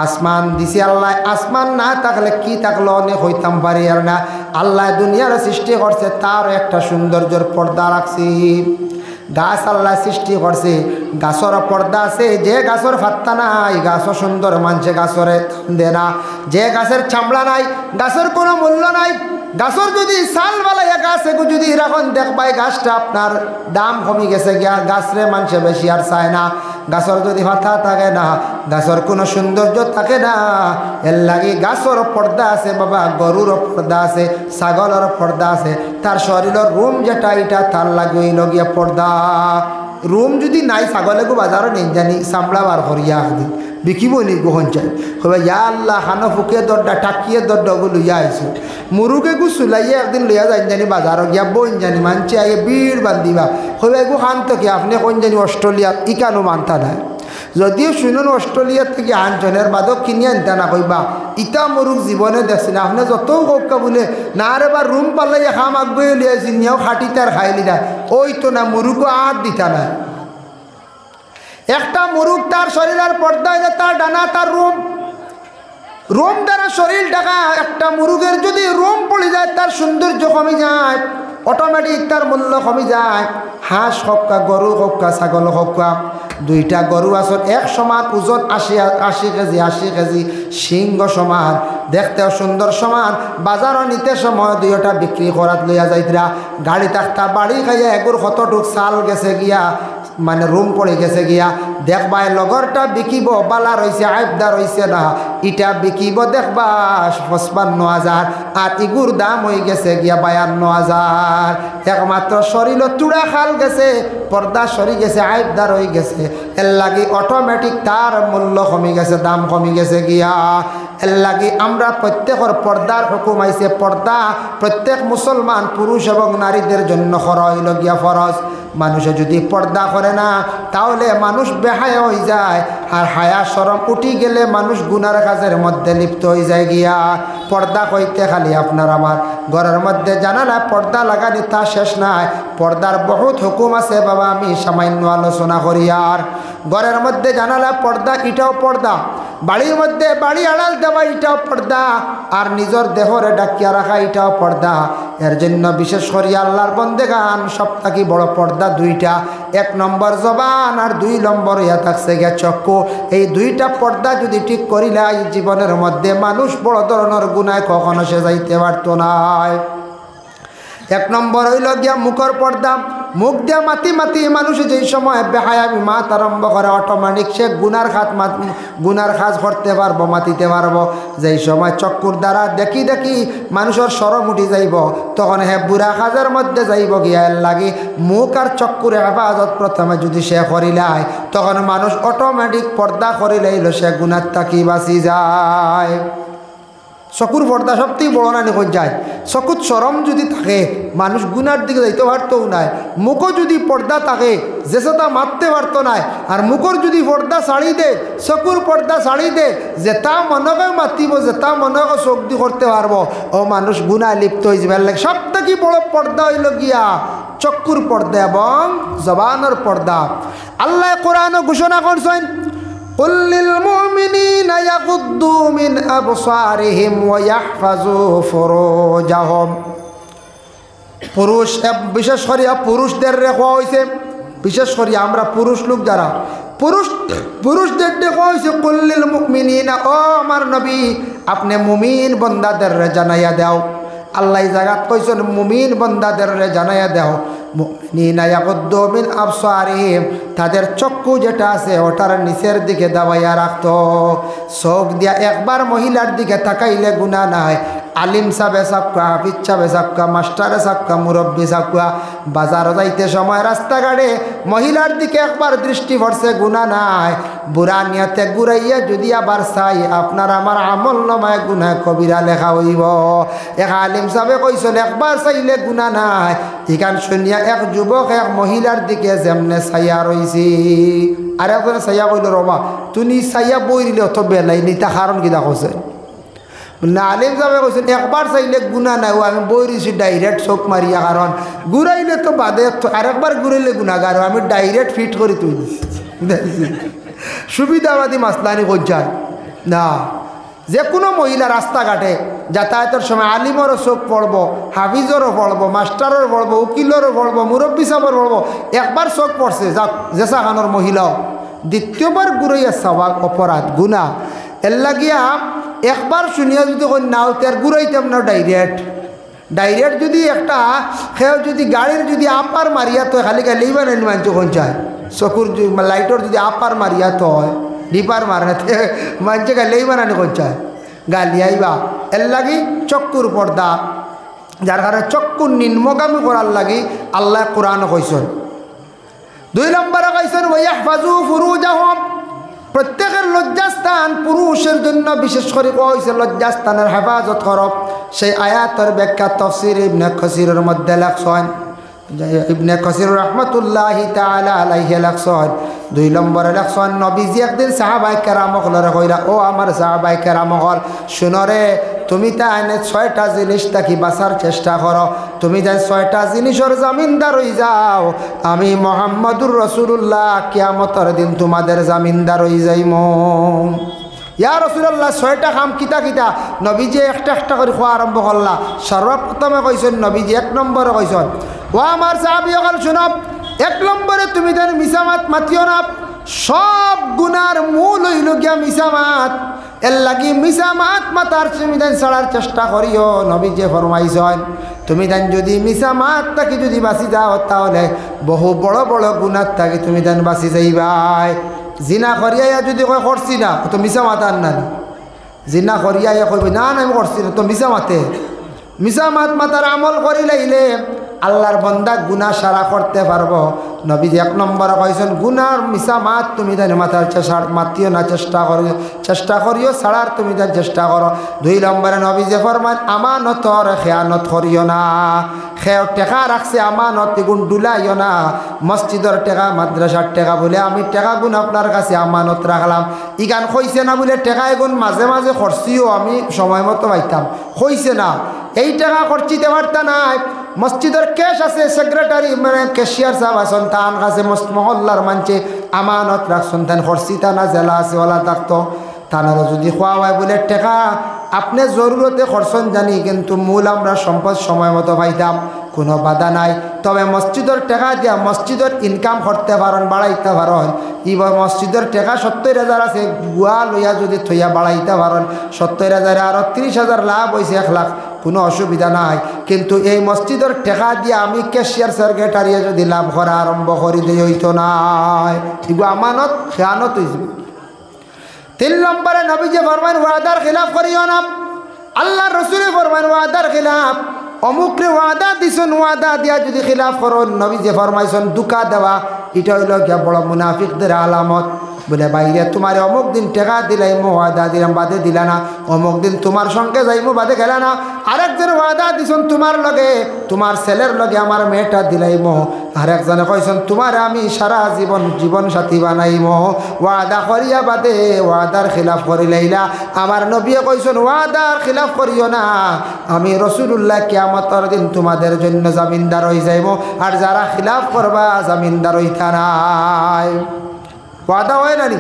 আসমান দিছে আল্লাহ। আসমান না থাকলে কি থাকলো অনেক হইতাম পারি আর না। আল্লাহ দুনিয়ার সৃষ্টি করছে, তার একটা সৌন্দর্যের পর্দা রাখছি। গাছ আল্লাহ সৃষ্টি করছে, গাছর পর্দা আছে। যে গাছর ফাত্তা নাই, গাছও সুন্দর মানছে, গাছরে দে না। যে গাছের চামড়া নাই, গাছের কোনো মূল্য নাই। গাছর যদি সাল বালাইয়া গাছ এগু যদি এরকম দেখবাই, গাছটা আপনার দাম কমে গেছে গিয়া, গাছরে মানুষে বেশি আর চায় না। গাছর যদি ফাতা থাকে না, গাছর কোনো সৌন্দর্য থাকে না। এর লাগে গাছর পর্দা আছে বাবা, গরুর পর্দা আছে, ছাগলের পর্দা আছে। তার শরীরের রুম যেটা, এটা তার লাগে লগিয়া পর্দা। রুম যদি নাই, ছাগলে গো বাজারও নেই জানি চামড়া বার করিয়া একদিন বিকিব নি গোহন চাই হইবা ইয়া আল্লাহ খানো ফুকে দরডা টাকিয়ে দরডা গো লইয়া আইছো মুরুকে গু চুলাইয়া একদিন লইয়া যাই জানি বাজারত গিয়া বইন জানি মানছে আগে বীর বান্ধিবা হইবা এগু খান তো কি আপনি কোন জানি অস্ট্রেলিয়া ইকানো মানতা নাই যদিও শুনুন অস্ট্রেলিয়া থেকে আনজনের বাদক কিনে আনতা না কইবা ইটা মরুক জীবনে দেখছি না আপনি যত কৌকা বলে না রে বা রুম পাল্লাইয়া খাম আগুয়ে লিয়েছি নিয়েও খাটি তার খাইলি না ওই তো না মুরুকও আট দিতা না একটা মুরুক তার শরীরের পর্দা হইলে তার ডানা তার রোম দ্বারা শরীর ঢাকা একটা মুরুগের যদি রোম পড়ে যায় তার সৌন্দর্য কমে যায় অটোমেটিক তার মূল্য কমে যায় হাঁস হক্কা গরু হক্কা ছাগল হক্কা দুইটা গরু আসল এক সমান ওজন 80 কেজি সিংহ সমান দেখতেও সুন্দর সমান বাজারও নিতে সময় দুইটা বিক্রি করাত লইয়া যাইতরা গাড়ি থাকতা বাড়ি খাইয়া এগুর কতটুক চাল গেছে গিয়া মানে রুম পড়ে গেছে গিয়া দেখবা লগরটা বিকিব বালা রয়েছে আইবদা রয়েছে না ইটা বিকিব দেখবা 55,000 আর ইগুর দাম হয়ে গেছে গিয়া 52,000 একমাত্র শরীর চূড়া খাল গেছে পর্দা সরি গেছে আইবদা রয়ে গেছে এর লাগি অটোমেটিক তার মূল্য কমে গেছে দাম কমে গেছে গিয়া এর লাগি আমরা প্রত্যেকের পর্দার হুকুম আইছে পর্দা প্রত্যেক মুসলমান পুরুষ এবং নারীদের জন্য হইল গিয়া ফরজ মানুষে যদি পর্দা করে না তাহলে মানুষ বেহায়া হয়ে যায় আর হায়া শরম উঠি গেলে মানুষ গুনার কাজের মধ্যে লিপ্ত হয়ে যায় গিয়া পর্দা কইতে খালি আপনার আমার ঘরের মধ্যে জানালা পর্দা লাগানি তা শেষ নাই পর্দার বহুত হুকুম আছে বাবা আমি সামান্য আলোচনা করি আর ঘরের মধ্যে জানালা পর্দা এটাও পর্দা বাড়ির মধ্যে বাড়ি আড়াল দেওয়া এটাও পর্দা আর নিজের দেহরে ডাকিয়া রাখা এটাও পর্দা এর জন্য বিশেষ করে আল্লাহর বন্দেগান সব থাকি বড় পর্দা দুইটা 1 নম্বর জবান আর 2 নম্বর ইয়া থাকছে গিয়া চক্ষু এই দুইটা পর্দা যদি ঠিক করিলে এই জীবনের মধ্যে মানুষ বড় ধরনের গুনায় কখনো সে যাইতে পারতো না 1 নম্বর হইল গিয়া মুখের পর্দা মুখ দিয়া মাতি মাতি মানুষ যেই সময় বেহায়ামি মাত আরম্ভ করে অটোমেটিক সে গুনার কাজ করতে পারবো মাতিতে পারবো যেই সময় চক্ষুর দ্বারা দেখি দেখি মানুষের সরম উঠি যাইব তখন হে বুড়া কাজের মধ্যে যাইব গিয়া এর লাগে মুখ আর চক্ষুর হেফাজত প্রথমে যদি সে করিলাই তখন মানুষ অটোমেটিক পর্দা করিলেইল সে গুনার থাকি বাঁচি যায় চকুর পর্দা সবথেকে বড় না নিখোঁজ যায় চকুত সরম যদি থাকে মানুষ গুনার দিকে যাইতে পারতও নাই মুখও যদি পর্দা থাকে যে সেটা মারতে পারতো নাই আর মুখর যদি পর্দা ছাড়ি দে চকুর পর্দা ছাড়ি দে যে তা মনকে মাতিব যে তা মনকে চোখ দি করতে পারবো ও মানুষ গুনায় লিপ্ত হয়ে যাবে লাগে সব থেকে বড় পর্দা হইল গিয়া চক্ষুর পর্দা এবং জবানের পর্দা আল্লাহ কোরআনে ঘোষণা করছেন قل للمؤمنين يغضوا من أبصارهم ويحفظوا فروجهم পুরুষ বিশেষ করে পুরুষদের রেখা হয়েছে বিশেষ করে আমরা পুরুষ লোক যারা পুরুষদের রেখা হয়েছে কুল্লিল মুমিনিনা ও আমার নবী আপনি মুমিন বন্দাদের জানাইয়া দাও আল্লাহ জায়গাত কইছেন মুমিন বন্দাদের জানাইয়া দাও মুমিনিনা ইয়াগুদ্দু মিন আবসারিহিম তাদের চক্ষু যেটা আছে ওটার নিচের দিকে দাবাইয়া রাখতো চোখ দিয়া একবার মহিলার দিকে তাকাইলে গুনাহ নাই আলিম সাবে সাক্কা হাফিজ সাবে সাক্কা মাস্টারে সাক্কা মুরব্বী সাক্কা বাজার যাইতে সময় রাস্তাঘাটে মহিলার দিকে একবার দৃষ্টি পড়ছে গুনাহ নাই বুড়া নিয়তে ঘুরাইয়া যদি আবার চাই আপনার আমার আমল নামায় গুনাহ কবিরা লেখা হইব এক আলিম সাবে কইছেন একবার চাইলে গুনাহ নাই এখান শুনিয়া এক যুবক এক মহিলার দিকে যেমনে চাইয়া রইছি আর একজনে চাইয়া কইল রমা তুমি চাইয়া বই দিলে অত বেলাই নিতা কারণ কিনা কৈছে না আলিম সাহেব কইছেন একবার চাইলে গুনাহ নাই আমি বই দিছি ডাইরেক্ট চোখ মারিয়া কারণ ঘুরাইলে তো বাদে আরেকবার ঘুরাইলে গুনাহগার আমি ডাইরেক্ট ফিট করে তুই দিছি সুবিধাবাদী মাসলানি কইছার না যে কোনো মহিলা রাস্তাঘাটে যাতায়াতের সময় আলিমরও চোখ পড়ব হাফিজরও পড়ব মাস্টারও পড়ব উকিলেরও পড়ব মুরব্বী সাহেবের পড়ব একবার চোখ পড়ছে যাক জেসা খানোর মহিলাও দ্বিতীয়বার ঘুরাইয়া চাওয়া অপরাধ গুনাহ এর লাগিয়া একবার শুনিয়া যদি নাও তার ঘুরাইতাম না ডাইরেক্ট যদি একটা সেও যদি গাড়ির যদি আপার মারিয়া তো খালি গালেই বানানি মানছ কোন চায় চকুর লাইটর যদি আপার মারিয়া তো হয় ডিপার মারাতে মানছে গালেই বানানি কোন চায় গালি আইবা এর লাগি চক্ষুর পর্দা যার কারণে চক্ষুর নিম্নগামী করার লাগি আল্লাহ কোরআন কইছেন 2 নম্বরে কইছেন ওয়াহফাজু ফুরুজাহুম প্রত্যেকের লজ্জাস্থান লজ্জাস্থান পুরুষের জন্য বিশেষ করে কইছে লজ্জাস্থানের হেফাজত করো। সেই আয়াতের ব্যাখ্যা তাফসীর ইবনে কাসিরের মধ্যে লেখছেন, ইবনে কাসির রাহমাতুল্লাহি তাআলা আলাইহি লেখছেন 2 নম্বরে লেখছেন নবীজি একদিন সাহাবায়ে কেরামগলরে কইরা, ও আমার সাহাবায়ে কেরামগল শুনরে, তুমি তা এনে 6টা জিনিস থাকি বাঁচার চেষ্টা করো। তুমি যাই 6টা জিনিসের জামিনদার হয়ে যাও, আমি মুহাম্মদুর রাসূলুল্লাহ কিয়ামতের দিন তোমাদের জামিনদার হয়ে যাইমু। ইয়া রাসূলুল্লাহ 6টা কাম কিতা কিতা? নবীজি একটা একটা করে খোয়া আরম্ভ করলা। সর্বপ্রথমে কইছেন নবীজি 1 নম্বরে কইছেন, ও আমার সাহাবীগণ শুনো, 1 নম্বরে তুমি যেন মিছামাত মাতিও না। সব গুনার মূল হইল গিয়া মিছামাত। এর লাগি মিছামাত মাতার তুমি যেন ছাড়ার চেষ্টা করিও। নবীজি ফরমাইছেন তুমি যেন যদি মিছামাত থাকি যদি বাঁচি যাও, তাহলে বহু বড় বড় গুনার থাকি তুমি যেন বাঁচি যাইবাই। জিনা করিয়া যদি কয় করছি না, তো মিছা মাতার না। জিনা করিয়া কইবে না না আমি করছি না, তো মিছা মাতে। মিছা মাতার আমল করি লাইলে আল্লাহর বান্দা গুনাহ সারা করতে পারবো। নবীজি 1 নম্বরে কইছেন গুনার মিছা মাত তুমি জানি মাতার মাতিও না, চেষ্টা করিও ছাড়ার তুমি জানি চেষ্টা করো। 2 নম্বরে নবীজি ফরমান আমানতর খেয়ানত করিও না। খেয়ে টেকা রাখছে আমানত এগুন ডুলাইও না। মসজিদের টেকা মাদ্রাসার টেকা বলে আমি টেকা গুণ আপনার কাছে আমানত রাখলাম, ইগান কইছে না বলে টেকা এগুন মাঝে মাঝে খরচিও আমি সময় মতো পাইতাম, কইছে না এই টাকা খরচিতে পারতা নাই। মসজিদের কেশ আছে, সেক্রেটারি মানে ক্যাশিয়ার সাহেব আছেন, তান কাছে মহল্লার মানছে আমানত রাখছেন, তান খরচিতা না জেলা আছে ওলা থাকতো। তানারও যদি খোয়া হয় বলে টেকা আপনি জরুরতে খরচন জানি, কিন্তু মূল আমরা সম্পদ সময় মতো পাইতাম, কোনো বাধা নাই। তবে মসজিদের টাকা দিয়া মসজিদের ইনকাম করতে পারেন, বাড়াইতে পারেন। এবার মসজিদের টাকা 70,000 আছে, গুয়া লইয়া যদি থইয়া বাড়াইতে পারেন 70,000 আরও 30,000 লাভ হয়েছে 1 লাখ, কোনো অসুবিধা নাই। কিন্তু এই মসজিদের টাকা দিয়ে আমি ক্যাশিয়ার সেক্রেটারিয়ে যদি লাভ করা আরম্ভ করি দিয়ে হইতো নাই, এগুলো আমানত খেয়ানত হয়েছে। 3 নম্বরে নবীজি ফরমান ওয়াদার খিলাফ করিও না। আল্লাহ রসুলে ফরমান ওয়াদার খিলাফ, অমুকরে ওয়াদা দিছেন, ওয়াদা দিয়া যদি খিলাফ করো, নবীজি ফরমাইছেন দুকা দেওয়া, এটা হইল গিয়া বড় মুনাফিকদের আলামত। বলে বাইরে তোমার অমুক দিন টেকা দিলাইমো, ওয়াদা দিলাম বাদে দিলা না, অমুক দিন তোমার সঙ্গে যাইমো বাদে গেলা না, আরেকজন ওয়াদা দিছেন তোমার লগে, তোমার ছেলের লগে আমার মেয়েটা দিলাইমো, আরেকজনে কইছেন তোমার আমি সারা জীবন সাথী বানাইমো, ওয়াদা করিয়া বাদে ওয়াদার খিলাফ করিলাইলা। আমার নবীয়ে কইছেন ওয়াদার খিলাফ করিও না, আমি রাসূলুল্লাহ কিয়ামতের দিন তোমাদের জন্য জামিনদার হয়ে যাইমো, আর যারা খিলাফ করবা জামিনদার হইতা নাই। ওয়াদা হয় না নি?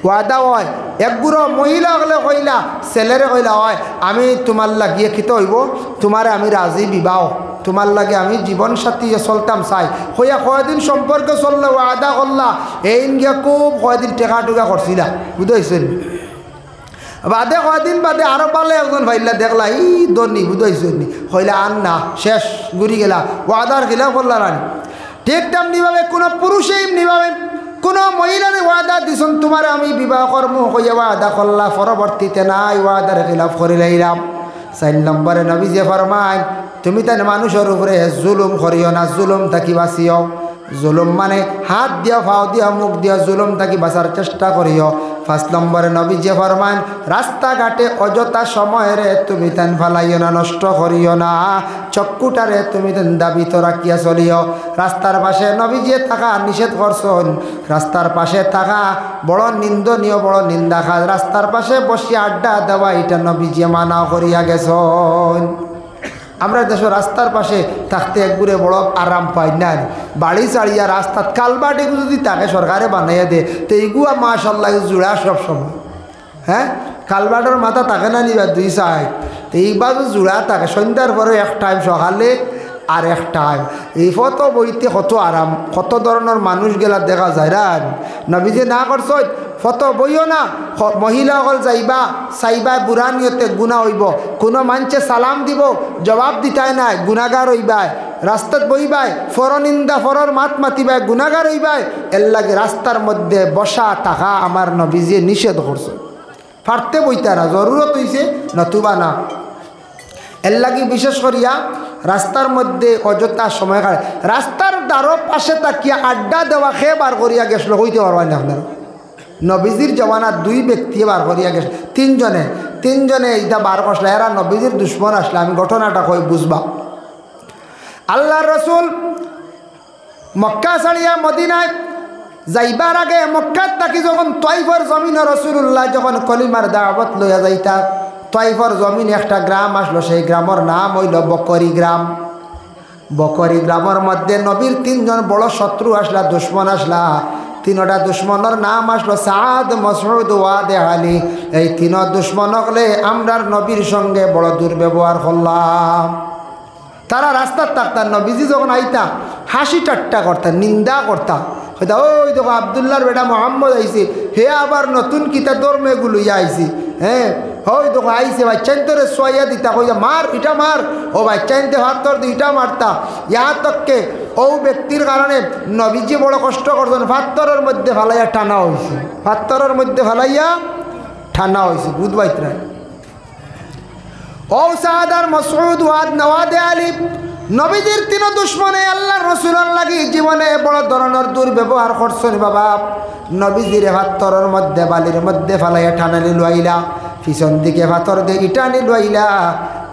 ওয়াদা হয়। এক বুড়ো মহিলা হলে কইলা, ছেলেরে কইলা হয় আমি তোমার লাগিয়ে খিতে হইব, তোমারে আমি রাজি বিবাহ, তোমার লাগে আমি জীবন সাথী চলতাম চাই, হইয়া কয়দিন সম্পর্ক চললে ওয়াদা করলা, এই গিয়া খুব কয়দিন টেকা টুকা করছিলা, বুঝাইছেন? বাদে কয়দিন বাদে আরো পালে একজন ভাইলা দেখলা ই দনি, বুঝাইছেন? হইলা আর না, শেষ ঘুরি গেলা, ওয়াদার খিলা করলা রানি। ঠিক তেমনিভাবে কোনো পুরুষে এমনিভাবে কোনো মহিলার ওয়াদা দিছেন তোমার আমি বিবাহ কর্ম হইয়া ওয়াদা করলা, পরবর্তীতে নাই ওয়াদার খিলাফ করিলাইলাম। 4 নম্বরে নবীজি ফরমায় তুমি তাই মানুষের উপরে জুলুম করিও না, জুলুম থাকি বাঁচিও। জুলুম মানে হাত দিয়া ফাও দিয়া মুখ দিয়া জুলুম থাকি বাঁচার চেষ্টা করিও। 5 নম্বরে নবীজি ফরমায় রাস্তাঘাটে অযথা সময়েরে তুমি তেন ফালাইও না, নষ্ট করিও না, চক্ষুটারে তুমি তেন দাবিত রাখিয়া চলিও। রাস্তার পাশে নবীজি থাকা নিষেধ করছেন, রাস্তার পাশে থাকা বড় নিন্দনীয়, বড় নিন্দা কাজ। রাস্তার পাশে বসিয়া আড্ডা দেওয়া এটা নবীজি মানা করিয়া গেছেন। আমরা দেশের রাস্তার পাশে থাকতে একগুড়ে বড় আরাম পাই না, বাড়ি চাড়িয়া রাস্তাত কালবাট এগুলো যদি তাকে সরকারে বানাইয়া দে তো এগুয়া মাশাল্লাহ জোড়া সবসময়। হ্যাঁ, কালবাটের মাথা থাকে না নিবা 2 সাইড, তো এইবার জোড়া থাকে, সন্ধ্যার পরে 1 টাইম সকালে আর 1 টাইম। এই ফটো বইতে কত আরাম, কত ধরনের মানুষ গেলা দেখা যায়। রান নবীজি না করছ ফটো বইও না, মহিলা হল যাইবা চাইবা বুড়া নিয়তে গুণা হইব, কোনো মানুষে সালাম দিব জবাব দিতাই নাই, গুণাগার হইবাই। রাস্তাত বইবাই ফর নিন্দা ফরর মাত মাতিবাই, গুণাগার হইবাই। এর লাগে রাস্তার মধ্যে বসা থাকা আমার নবীজি নিষেধ করছে, ফাটতে বইতা না, জরুরত হইছে নতুবা না। এর লাগি বিশেষ করিয়া রাস্তার মধ্যে অযথা সময় কাটে, রাস্তার দ্বারো পাশে তাকিয়া আড্ডা দেওয়া খেয়ে বার করিয়া গেছিল হইতে পারবেন না আপনারা। নবীজির জমানার 2 ব্যক্তি বার করিয়া গেছে, তিনজনে এইটা বার করছিল, এরা নবীজির দুশ্মন আসলে। আমি ঘটনাটা কই বুঝবা। আল্লাহর রসুল মক্কা ছাড়িয়া মদিনায় যাইবার আগে মক্কার থাকি যখন তয়ফর জমিনে রসুল্লাহ যখন কলিমার দাওয়াত লইয়া যাইতা, তয়ফর জমিনে একটা গ্রাম আসলো, সেই গ্রামের নাম হইল বকরি গ্রাম। বকরি গ্রামের মধ্যে নবীর 3 জন বড় শত্রু আসলা, দুশ্মন আসলা। 3টা দুশ্মনের নাম আসলো সাদ, মাসউদ, ওয়াদ, আলী। এই 3 দুশ্মন হলে আমরার নবীর সঙ্গে বড় দুর্ব্যবহার করলাম। তারা রাস্তার থাকতাম, নবীজি যখন আইতা হাসি ঠাট্টা করতাম, নিন্দা করতাম। হয়তো ওই দেখো আবদুল্লাহর বেটা মোহাম্মদ আইসি, হে আবার নতুন কিতা ধর্মে গুলইয়া আইসি। হ্যাঁ, ওই দেখো আইসে, বাচ্চান তোরে সোয়াইয়া দিতা, কইয়া মার, ইটা মার। ও বাচ্চানতে হাত তোর ইটা মারতা। ইহা তককে ও ব্যক্তির কারণে নবীজি বড় কষ্ট করছেন, পাত্তরের মধ্যে ফালাইয়া টানা হয়েছে, পাত্তরের মধ্যে ফালাইয়া ঠান্ডা হয়েছে। বুধবাইতরা ও সাদার মাসউদ, ওয়াদ, নওয়াদ, আলী নবীজির 3 দুশ্মনে আল্লাহর রাসূলের লাগি জীবনে বড় ধরনের দুর্ব্যবহার করছেন। বাবা নবীজির পাথরের মধ্যে, বালির মধ্যে ফালাইয়া টানানি লইলা, পিছন দিকে পাথর দিয়ে ইটানি লইলা।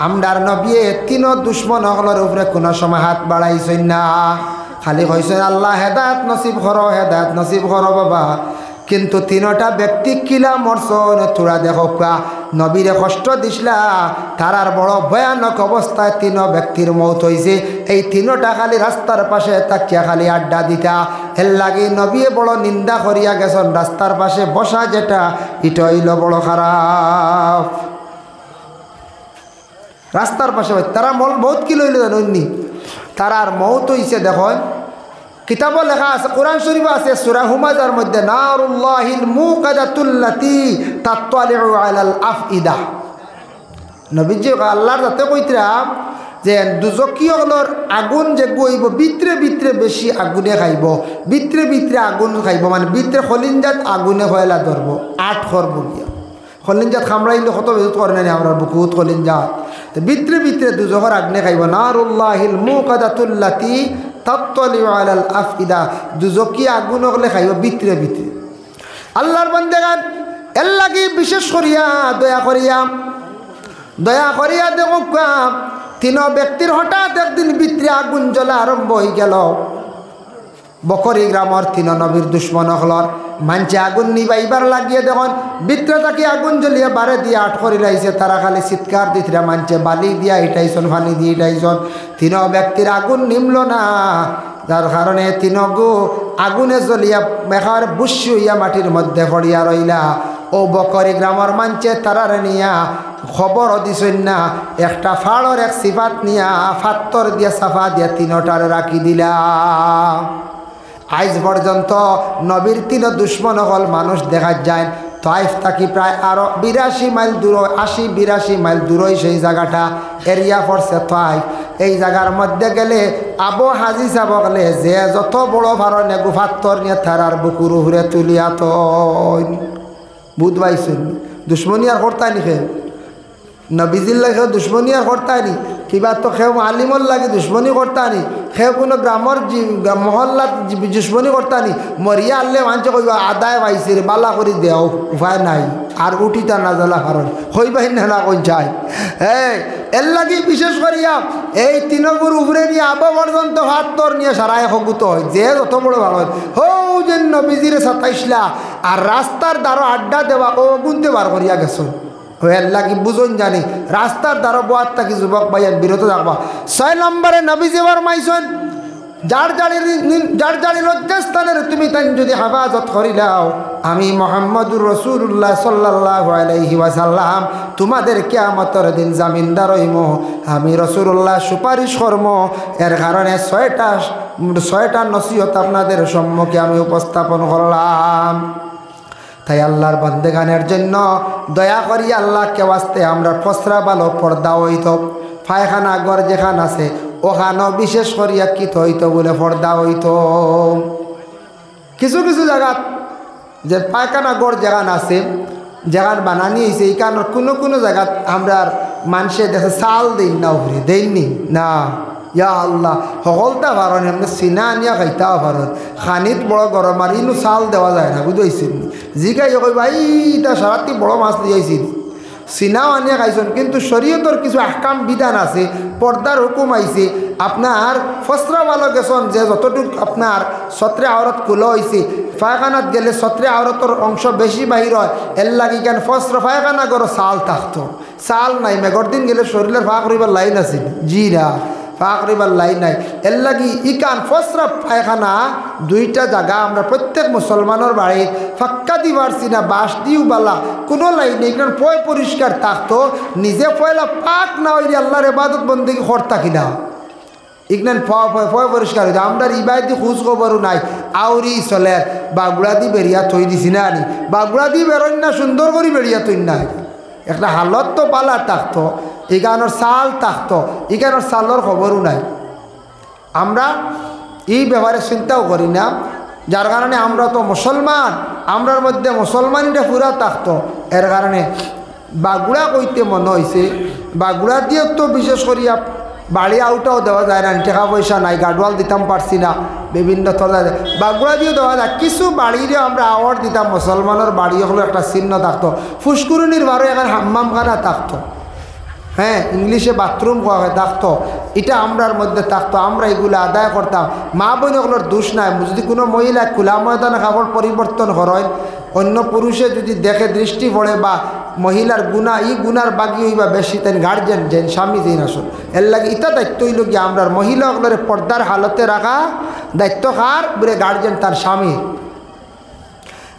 আমরার নবী 3 দুশ্মন হলের উপরে কোনো সময় হাত বাড়াইছেন না, খালি কইছেন আল্লাহ হেদায়েত নসিব করো, হেদায়েত নসিব করো বাবা। কিন্তু 3টা ব্যক্তি কিলা মরছন, তোরা দেখো নবীরে কষ্ট দিসলা, তারার বড় ভয়ানক অবস্থায় 3 ব্যক্তির মৌত হয়েছে। এই 3টা খালি রাস্তার পাশে তাকিয়া খালি আড্ডা দিতা, এর লাগে নবী বড় নিন্দা করিয়া গেছেন। রাস্তার পাশে বসা যেটা, এটা হইল বড় খারাপ। রাস্তার পাশে তারা মৌত কি লইল জানি, তারার মৌত হইছে। দেখো কিতাব লেখা আছে, কোরআন শরীফ আছে, সূরা হুমাযার মধ্যে নারুল্লাহিল মুকাদাতুল্লাতি তাত্তালিউ আলাল আফইদা। নবীজি আল্লাহর যাতে কইতরা যে দুজকিয়র আগুন যে গইব, ভিতরে ভিতরে বেশি আগুনে খাইব, ভিতরে ভিতরে আগুন খাইব, মানে ভিতরে খলিঞ্জাত আগুনে হয়লা ধরব, 8 করব গিয়া। খলিঞ্জাত খামড়াইলে কত বেজত করে না আমরা বুকুত খলিঞ্জাত, ভিতরে ভিতরে দুজকর আগুনে খাইব। নারুল্লাহিল মুকাদাতুল্লাতি তাত্তালিউ আলাল আফইদা, দুজকি আগুন হলে খাইব ভিতরে ভিতরে। আল্লাহর বান্দাগান এর লাগি বিশেষ করিয়া দয়া করিয়া দেখো 3 ব্যক্তির হঠাৎ একদিন ভিতরে আগুন জ্বলা আরম্ভ হয়ে গেল। বকরি গ্রামের 3 নবীর দুশ্মন হলর মানছে আগুন নিবাইবার লাগিয়ে দেখুন ভিতরে তাকে আগুন জ্বলিয়ে বারে দিয়ে 8 করে লাইছে। তারা খালি চিৎকার দিতরা, মানছে বালি দিয়া ইটাইছন, পানি দিয়ে ইটাইছন, 3 ব্যক্তির আগুন নিমল না। যার কারণে 3 গো আগুনে জ্বলিয়া বেকার বুসি হইয়া মাটির মধ্যে পড়িয়া রইলা। ও বকরি গ্রামের মানছে তারার নিয়া খবর দিছেন না, একটা ফাড়র এক সিফাত নিয়া ফাত্তর দিয়া সাফা দিয়া 3টারে রাখি দিলা। আজ পর্যন্ত নবীর 3 দুশ্মন হল মানুষ দেখা যায়। তাইফ থাকি প্রায় আরো 82 মাইল দূর, 80-82 মাইল দূরই সেই জায়গাটা এরিয়া পড়ছে তাইফ। এই জায়গার মধ্যে গেলে আবু হাজি সাহেব গেলে যে যত বড় ভারণে গুফাত্তর নিয়ে থারার বুকুর উপরে তুলিয়া তো বুধ পাইছেন। দুশ্মনী আর করতাই নি, খে নবীজির লাগে দুশ্মনী আর করতাই নি, কিবা তো খেউ আলিমর লাগে দুশ্মনী করতানি, খেউ কোনো গ্রামের মহল্লাত দুশ্মনী করতানি। মরিয়া আনলে মানছে কইবা আদায় পাইছে রে, বালা করে দেও, উপায় নাই আর উঠিতা না জ্বালা কারণ হইবাই না কোন চাই। এর লাগি বিশেষ করিয়া এই 3 গুর উপরে নিয়ে আবু পর্যন্ত হাত তোর নিয়ে সারায় হগুত হয়, যে যত বড় ভালো হয় হো যে নবীজিরে 27লা আর রাস্তার দ্বারা আড্ডা দেওয়া ও গুনতে বার করিয়া গেছ। এর লাগি বুঝুন জানি রাস্তার দ্বারা বোয়ার থাকি যুবক ভাইয়ের বিরত থাকবা। 6 নম্বরে নবীজি ফরমাইছেন যার জারি লজ্জাস্থানের তুমি তাই যদি হেফাজত করিলাও, আমি মুহাম্মদুর রাসূলুল্লাহ সাল্লাল্লাহু আলাইহি ওয়াসাল্লাম তোমাদের কিয়ামতের দিন জামিনদার হইম, আমি রাসূলুল্লাহ সুপারিশ করব। এর কারণে 6টা নসিহত আপনাদের সম্মুখে আমি উপস্থাপন করলাম। তাই আল্লাহর বান্দেগানের জন্য দয়া করি আল্লাহকে ওয়াস্তে আমরা ফসরা ভালো পর্দা হইত, পায়খানা ঘর যেখান আছে ওখানেও বিশেষ করিয়া কিত হইতো বলে পর্দা হইত। কিছু কিছু জায়গাত যে পায়খানা ঘর যেখান আছে, যেখান বানানি হয়েছে, এইখানের কোনো কোনো জায়গাত আমরা মানুষের দেশে চাল দিন না, উপরে দেননি না, ইয়া আল্লাহ সকলটা পারেন এমনি চিনা আনিয়া খাইতাও পারেন খানিত বড় গরম আর ইনু চাল দেওয়া যায় না বুঝাইছেন জি খাই কইবা এইটা সারাটি বড় মাছ দিয়েছিল চিনাও আনিয়া খাইছেন কিন্তু শরীয়তর কিছু আহকাম বিধান আছে পর্দার হুকুম আইছে আপনার ফসরা ভালো গেছেন যে যতটুকু আপনার ছত্রে আওরত কুলো হয়েছে পায়খানাত গেলে ছত্রে আওরতর অংশ বেশি বাহির হয় এর লাগি কেন ফসরা পায়খানা করো চাল থাকতো চাল নাই মেঘর দিন গেলে শরীরের ফাঁক করিবার লাইন আছে জি না ফাঁক করিবার লাইন নাই এর লাগি ইকান ফসরা পায়খানা দুইটা জায়গা আমরা প্রত্যেক মুসলমানের বাড়ির ফাক্কা দি পারছি না বাঁশ দিও বালা কোনো লাইন নেই কারণ পয় পরিষ্কার থাকতো নিজে পয়লা পাক না হইলে আল্লাহর ইবাদত বন্দেগী করতা কিনা ইগনান ফয় পরিষ্কার হইতে আমরা ইবাদতি খোঁজ খবরও নাই আউরি চলে বাগুড়া দি বেরিয়া থই দিছি না আনি বাগুড়া দি বেরোয় না সুন্দর করে বেরিয়া থই না একটা হালত তো পালা থাকতো এখানোর চাল থাকতো এখানোর চালর খবরও নাই আমরা এই ব্যাপারে চিন্তাও করি না যার কারণে আমরা তো মুসলমান আমরার মধ্যে মুসলমানটা পুরা থাকতো এর কারণে বাগুড়া কইতে মনে হয়েছে বাগুড়া দিয়ে তো বিশেষ করিয়া বাড়ি আউটাও দেওয়া যায় না টাকা পয়সা নাই গাডওয়াল দিতাম পারছি না বিভিন্ন তলা বাগুড়া দিয়েও দেওয়া যায় কিছু বাড়িরও আমরা আওয়ার দিতাম মুসলমানের বাড়ি হলো একটা চিহ্ন থাকতো ফুসকুরুনির বারো এখন হাম্মামখানা থাকতো হ্যাঁ ইংলিশে বাথরুম কোয়া হয় থাকতো এটা আমরার মধ্যে থাকতো আমরা এগুলো আদায় করতাম মা বোনগুলোর দোষ নাই যদি কোনো মহিলা খোলা ময়দানে কাপড় পরিবর্তন করেন অন্য পুরুষে যদি দেখে দৃষ্টি পড়ে বা মহিলার গুণা ই গুণার বাগি হইবা বেশি তাই গার্জেন যেন স্বামী যেন আসুন এর লাগে ইটা দায়িত্ব হইল কি আমরা মহিলাগুলোর পর্দার হালতে রাখা দায়িত্ব কার বলে গার্জেন তার স্বামী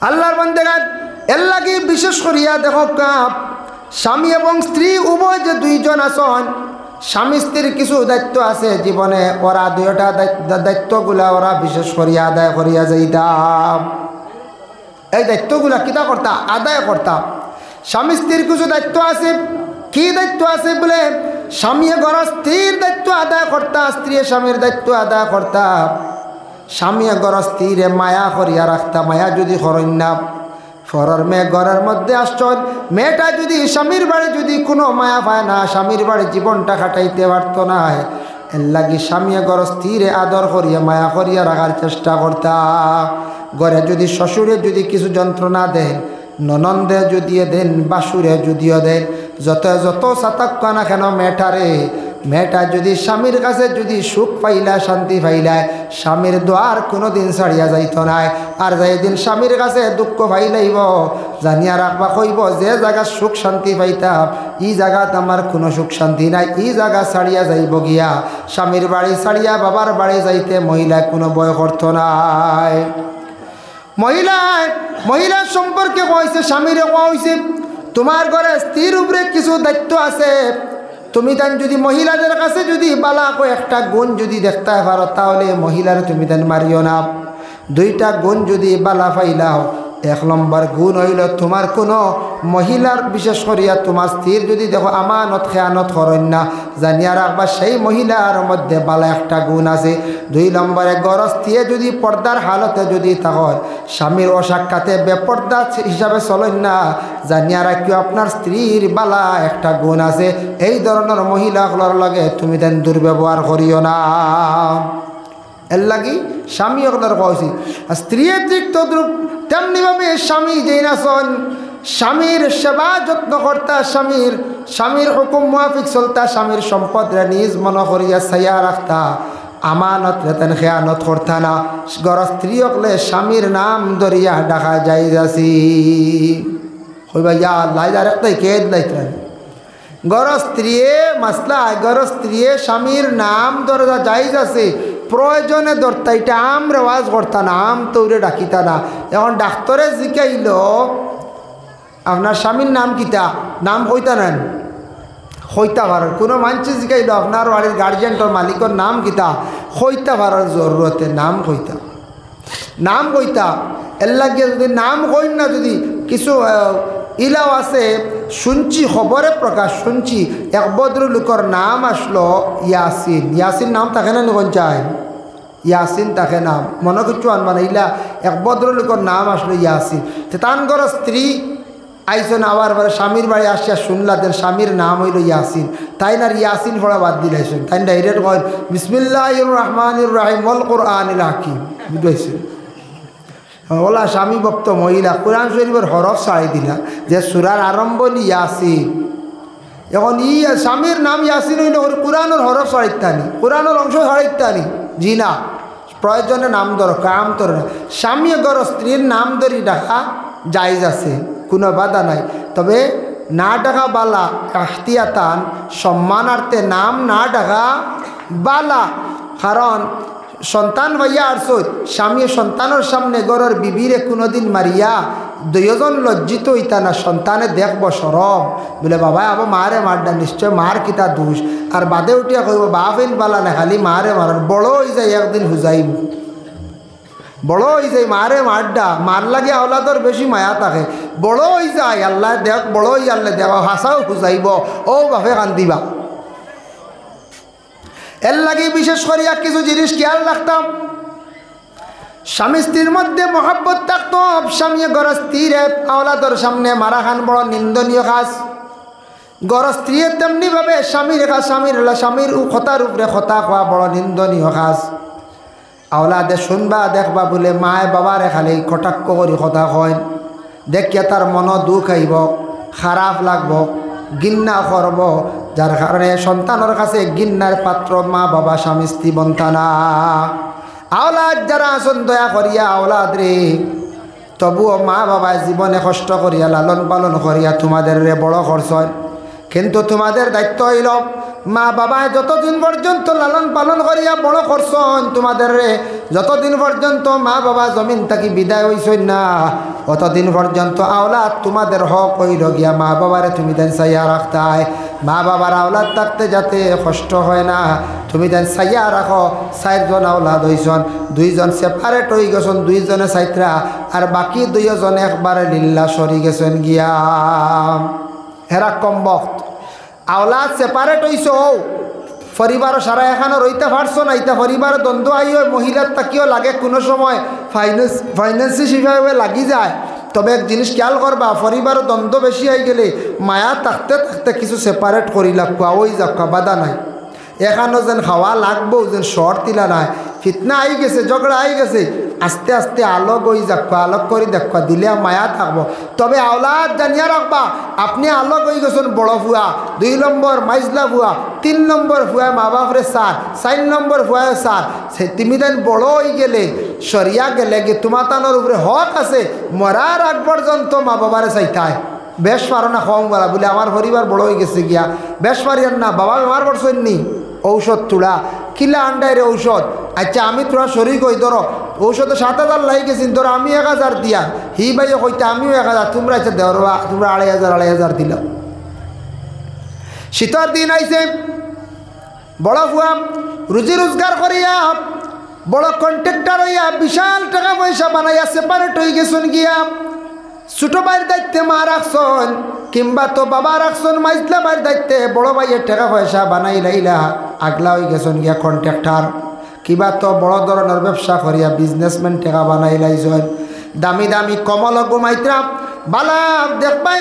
আল্লাহর বান্দাগণ এর লাগে বিশেষ করিয়া দেখো স্বামী এবং স্ত্রী উভয় যে দুইজন আছেন স্বামী স্ত্রীর কিছু দায়িত্ব আছে জীবনে ওরা দুইটা দায়িত্বগুলা ওরা বিশেষ করিয়া আদায় করিয়া যাইতাম এই দায়িত্বগুলা কিতা করতাম আদায় করতাম স্বামী স্ত্রীর কিছু দায়িত্ব আছে কি দায়িত্ব আছে বলে স্বামী ঘর স্ত্রীর দায়িত্ব আদায় করতা স্ত্রী স্বামীর দায়িত্ব আদায় করতা স্বামী ঘর স্ত্রীরে মায়া করিয়া রাখতা মায়া যদি করেন না ফরর মেয়ে ঘরের মধ্যে আসছেন মেয়েটা যদি স্বামীর বাড়ি যদি কোনো মায়া পায় না স্বামীর বাড়ি জীবনটা কাটাইতে পারতো না এর লাগি স্বামী ঘর স্ত্রীরে আদর করিয়া মায়া করিয়া রাখার চেষ্টা করতা ঘরে যদি শ্বশুরে যদি কিছু যন্ত্রণা দেন ননন্দে যদিও দেন বাসুরে যদিও দেন যত যত সাতাক্য না কেন মেয়েটা যদি স্বামীর কাছে যদি সুখ পাইলা শান্তি পাইলায় স্বামীর দোয়ার কোনো দিন ছাড়িয়া যাইত নাই আর যেদিন স্বামীর কাছে দুঃখ পাইলাইব জানিয়া রাখবা কইব যে জায়গা সুখ শান্তি পাইতাম এই জায়গাত আমার কোনো সুখ শান্তি নাই এই জায়গা ছাড়িয়া যাইব গিয়া স্বামীর বাড়ি ছাড়িয়া বাবার বাড়ি যাইতে মহিলায় কোনো ভয় করত নাই মহিলার সম্পর্কে কইছে স্বামীরে কোয়া হইছে তোমার ঘরে স্ত্রীর উপরে কিছু দায়িত্ব আছে তুমি তান যদি মহিলাদের কাছে যদি বালা একটা গুণ যদি দেখতে পারো তাহলে মহিলার তুমি তান মারিও না দুইটা গুণ যদি বালা পাইলাও এক নম্বর গুণ হইল তোমার কোনো মহিলার বিশেষ করিয়া তোমার স্ত্রীর যদি দেখো আমানত খেয়ানত করেন না জানিয়া রাখবা সেই মহিলার মধ্যে বালা একটা গুণ আছে দুই নম্বরে গরস্তিয়ে যদি পর্দার হালতে যদি তখন স্বামীর অসাক্ষাতে বেপর্দা হিসাবে চলেন না জানিয়া রাখিও আপনার স্ত্রীর বালা একটা গুণ আছে এই ধরনের মহিলাগুলোর লগে তুমি তেন দুর্ব্যবহার করিও না এর লাগি স্বামী ওগুলোর কইছি স্ত্রীর দিক তদ্রুপ তেমনিভাবে স্বামী যেই নাচন স্বামীর সেবা যত্ন কর্তা স্বামীর হুকুম মুআফিক চলতা স্বামীর সম্পদরে নিজ মন করিয়া ছাইয়া রাখতা আমানত রেতেন খেয়ানত করতা না গর স্ত্রী হকলে স্বামীর নাম ধরিয়া ডাকা যাই যাচ্ছি কইবা ইয়া আল্লাহ যার একটাই কেদ লাইতেন গর স্ত্রী মাসলা গর স্ত্রী স্বামীর নাম ধরা যাই যাচ্ছে প্রয়োজনে ধরতা এটা আম রেওয়াজ করতা না আম তৌরে ডাকিতা না এখন ডাক্তরে জিকাইল আপনার স্বামীর নাম কিতা নাম কইতা নেন হইতা পারার কোনো মানুষ জিকাইল আপনার বাড়ির গার্জেন্টর মালিকর নাম কিতা হইতা পারার জরুরতে নাম কইতা এর লাগে যদি নাম কইন না যদি কিছু ইলাও আছে শুনছি খবরে প্রকাশ শুনছি এক ভদ্রলোকের নাম আসলো ইয়াসিন নাম থাকে না নিকন চায় ইয়াসিন থাকে নাম মনে কিছু আনবা না ইলা এক ভদ্রলোকের নাম আসলো ইয়াসিন তান ঘর স্ত্রী আইসন আবার পরে স্বামীর বাড়ি আসিয়া শুনলাতেন স্বামীর নাম হইল ইয়াসিন, তাই না ইয়াসিন পড়া বাদ দিলাইছেন, তাই ডাইরেক্ট কয় বিসমিল্লাহির রহমানির রহিম ওয়াল কুরআনিল হাকিম, বুঝাইছেন? ওলা স্বামী ভক্ত মহিলা কোরআন শরীফের হরফ ছাড়াই দিলা যে সূরার আরম্ভ ইয়াসিন। এখন স্বামীর নাম ইয়াসিন হইল কোরআনের হরফ ছাড়াইতানি, কোরআনের অংশ ছাড়াইতানি, জি না, প্রয়োজনে নাম দরকার, আম তোর না। স্বামী গর স্ত্রীর নাম ধরি ডাকা জায়েজ আছে, কোনো বাধা নাই, তবে না ডাকা বালা এহতিয়াতান, সম্মানার্থে নাম না ডাকা বালা। কারণ সন্তান হইয়া আসত স্বামী সন্তানের সামনে গরের বিবিরে কোনোদিন মারিয়া দুইজন লজ্জিত হইতা না, সন্তানে দেখব সরব বলে বাবা আবার মারে মারডা, নিশ্চয় মার কিতা দোষ, আর বাদে উঠিয়া কইব বাফেন বালা না খালি মারে মারান, বড় হয়ে যায় একদিন হুজাইব, বড় হয়ে যায় মারে মারডা, মার লাগে আওলাদর বেশি মায়া থাকে, বড় হয়ে যায় আল্লাহ দেখ, বড় হয়ে আল্লাহ দেওয়া হাসাও হুজাইব, ও বাফে কান্দিবা। এর লাগে বিশেষ করিয়া কিছু জিনিস খেয়াল রাখতাম, স্বামী স্ত্রীর মধ্যে মহব্বত থাকতো, স্বামী গর স্ত্রীর আওলাদর সামনে মারা খান বড় নিন্দনীয় কাজ, গর স্ত্রী তেমনিভাবে স্বামীর কাজ, স্বামীর কথার উপরে কথা খোয়া বড় নিন্দনীয় কাজ। আওলাদে শুনবা দেখবা বলে মায় বাবারে খালি কটাক্ষ করি কথা কয়, দেখিয়া তার মন দুঃখ আইব, খারাপ লাগব, গিন্না করব, যার কারণে সন্তানের কাছে গিন্নার পাত্র মা বাবা স্বামী স্ত্রী বন্তানা। আওলাদ যারা আসন দয়া করিয়া আওলাদ রে, তবুও মা বাবা জীবনে কষ্ট করিয়া লালন পালন করিয়া তোমাদের রে বড় করছেন, কিন্তু তোমাদের দায়িত্ব হইল মা বাবায় যতদিন পর্যন্ত লালন পালন করিয়া বড় করছেন, তোমাদের রে যতদিন পর্যন্ত মা বাবা জমিন থাকি বিদায় হইছেন না, অতদিন পর্যন্ত আওলাদ তোমাদের হক হইল গিয়া মা বাবারে তুমি দেন চাইয়া রাখতায়, মা বাবার আওলাদ থাকতে যাতে কষ্ট হয় না তুমি দেন চাইয়া রাখো। 4 জন আওলাদ হইছন, 2 জন সেপারেট হয়ে গেছেন, 2 জনে চাইত্রা, আর বাকি 2 জন একবারে লিল্লা সরি গেছেন গিয়া, হেরা কম বক্ত। আওলাদ সেপারেট হইছ, পরিবার সারা এখানে রইতে পারছো না, ইতা পরিবার দ্বন্দ্ব আইও, মহিলার তাকিও লাগে কোনো সময় ফাইন্যান্সি হিসাবে লাগি যায়, তবে এক জিনিস খেয়াল করবা, পরিবার দ্বন্দ্ব বেশি হয়ে গেলে মায়া থাকতে থাকতে কিছু সেপারেট করি লাগবা, ওই যাক্কা বাধা নাই, এখানেও যেন খাওয়া লাগবো যেন শর্ট তিলা নাই, ফিতনা আই গেছে, ঝগড়া আই গেছে, আস্তে আস্তে আলোক ওই যাক্কা, আলোক করে দেখবা, দিলে মায়া থাকবো। তবে আওলাদ জানিয়া রাখবা, আপনি আলোক হয়ে গেছেন বড় ফুয়া, 2 নম্বর মাইজলা ফুয়া, 3 নম্বর ফুয়া মা বাপরে 4 নম্বর ফুয়া 4, তুমি দেন বড় হয়ে গেলে সরিয়া গেলে কি তোমার তানোর উপরে হক আছে, মরার আগ পর্যন্ত মা বাবারে চাইতায়, বেশ পারো না কম বলা বলে আমার পরিবার বড় হয়ে গেছে গিয়া, বেশ পারিয়ান না, বাবা বেমার করছেন নি, ঔষধ তুড়া কিলা আন্ডাইরে ঔষধ, আচ্ছা আমি তোরা শরীর কই ধরো ঔষধে 7,000 লাই গেছিন, ধরো আমি 1,000 দিয়া, হি ভাইও কইতে আমিও 1,000, তোমরা আচ্ছা দেওয়া তোমরা 2,500 দিল। শীতর দিন আইছে, বড় ফুয়া রুজি রোজগার করিয়া বড় কন্ট্রাক্টর হইয়া বিশাল টাকা পয়সা বানাইয়া সেপারেট হয়ে গেছেন গিয়া, ছোট ভাইয়ের দায়িত্বে মা রাখছেন, কিংবা তো বাবা রাখছেন মাইজলা ভাইয়ের দায়িত্বে, বড় ভাইয়ের টাকা পয়সা বানাই লাইলা আগলা হয়ে গেছেন গিয়া কন্ট্রাক্টর, কিবা তো বড় ধরনের ব্যবসা করিয়া বিজনেসম্যান টাকা বানাই লাইছেন, দামি দামি কমল ঘুমাইত্রা, বালা দেখবাই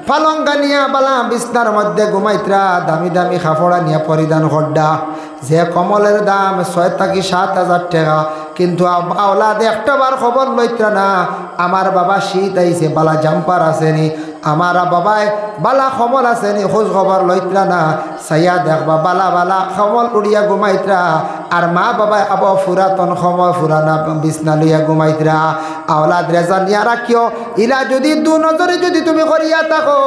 পালঙ্গা নিয়া বালা বিছনার মধ্যে ঘুমাইত্রা, দামি দামি কাপড়া নিয়া পরিধান করডা, যে কমলের দাম 6 থেকে 7,000 টাকা, কিন্তু আওলাদে একটা বার খবর লইত্রা না আমার বাবা শীত আইছে বালা জাম্পার আসেনি, আমার বাবায় বালা কমল আসেনি, খোঁজ খবর লইত্রা না, সাইয়া দেখবা বালা বালা কমল উড়িয়া ঘুমাইত্রা, আর মা বাবায় আব ফুরাতন সময় ফুরানা বিছনা লইয়া ঘুমাইত্রা। আওলাদ রেজা নিয়া রাখিও, ইলা যদি 2 নজরে যদি তুমি করিয়া থাকো,